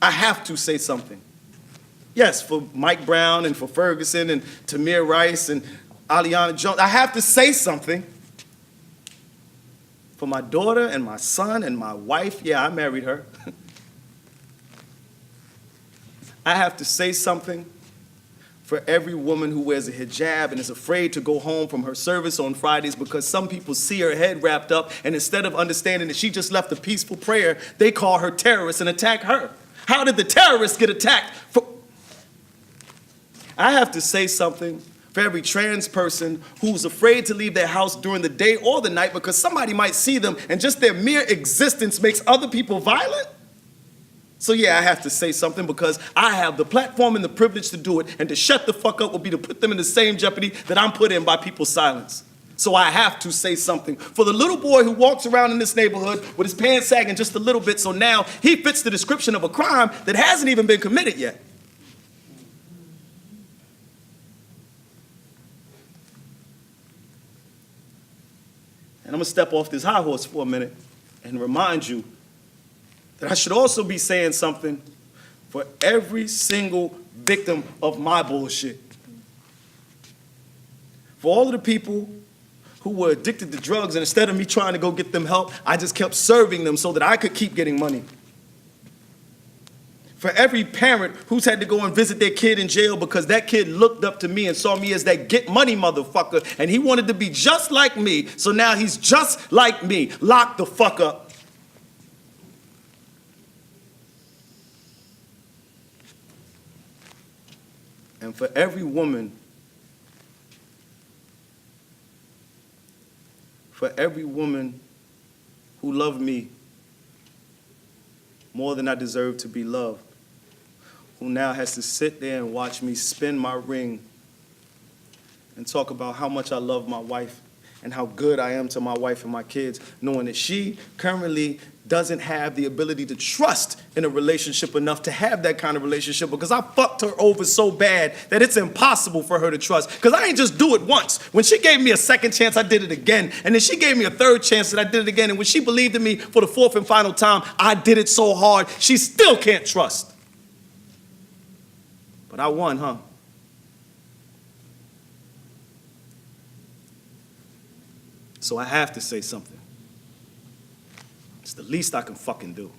I have to say something. Yes, for Mike Brown and for Ferguson and Tamir Rice and Aliana Jones, I have to say something. For my daughter and my son and my wife, yeah, I married her. I have to say something for every woman who wears a hijab and is afraid to go home from her service on Fridays because some people see her head wrapped up, and instead of understanding that she just left a peaceful prayer, they call her terrorist and attack her. How did the terrorists get attacked? I have to say something for every trans person who's afraid to leave their house during the day or the night because somebody might see them and just their mere existence makes other people violent. So yeah, I have to say something because I have the platform and the privilege to do it, and to shut the fuck up would be to put them in the same jeopardy that I'm put in by people's silence. So I have to say something for the little boy who walks around in this neighborhood with his pants sagging just a little bit, so now he fits the description of a crime that hasn't even been committed yet. And I'm gonna step off this high horse for a minute and remind you that I should also be saying something for every single victim of my bullshit. For all of the people who were addicted to drugs, and instead of me trying to go get them help, I just kept serving them so that I could keep getting money. For every parent who's had to go and visit their kid in jail because that kid looked up to me and saw me as that get money motherfucker, and he wanted to be just like me, so now he's just like me. Lock the fuck up. And for every woman who loved me more than I deserve to be loved, who now has to sit there and watch me spin my ring and talk about how much I love my wife and how good I am to my wife and my kids, knowing that she currently doesn't have the ability to trust in a relationship enough to have that kind of relationship because I fucked her over so bad that it's impossible for her to trust. Because I ain't just do it once. When she gave me a second chance, I did it again. And then she gave me a third chance and I did it again. And when she believed in me for the fourth and final time, I did it so hard, she still can't trust. But I won, huh? So I have to say something. It's the least I can fucking do.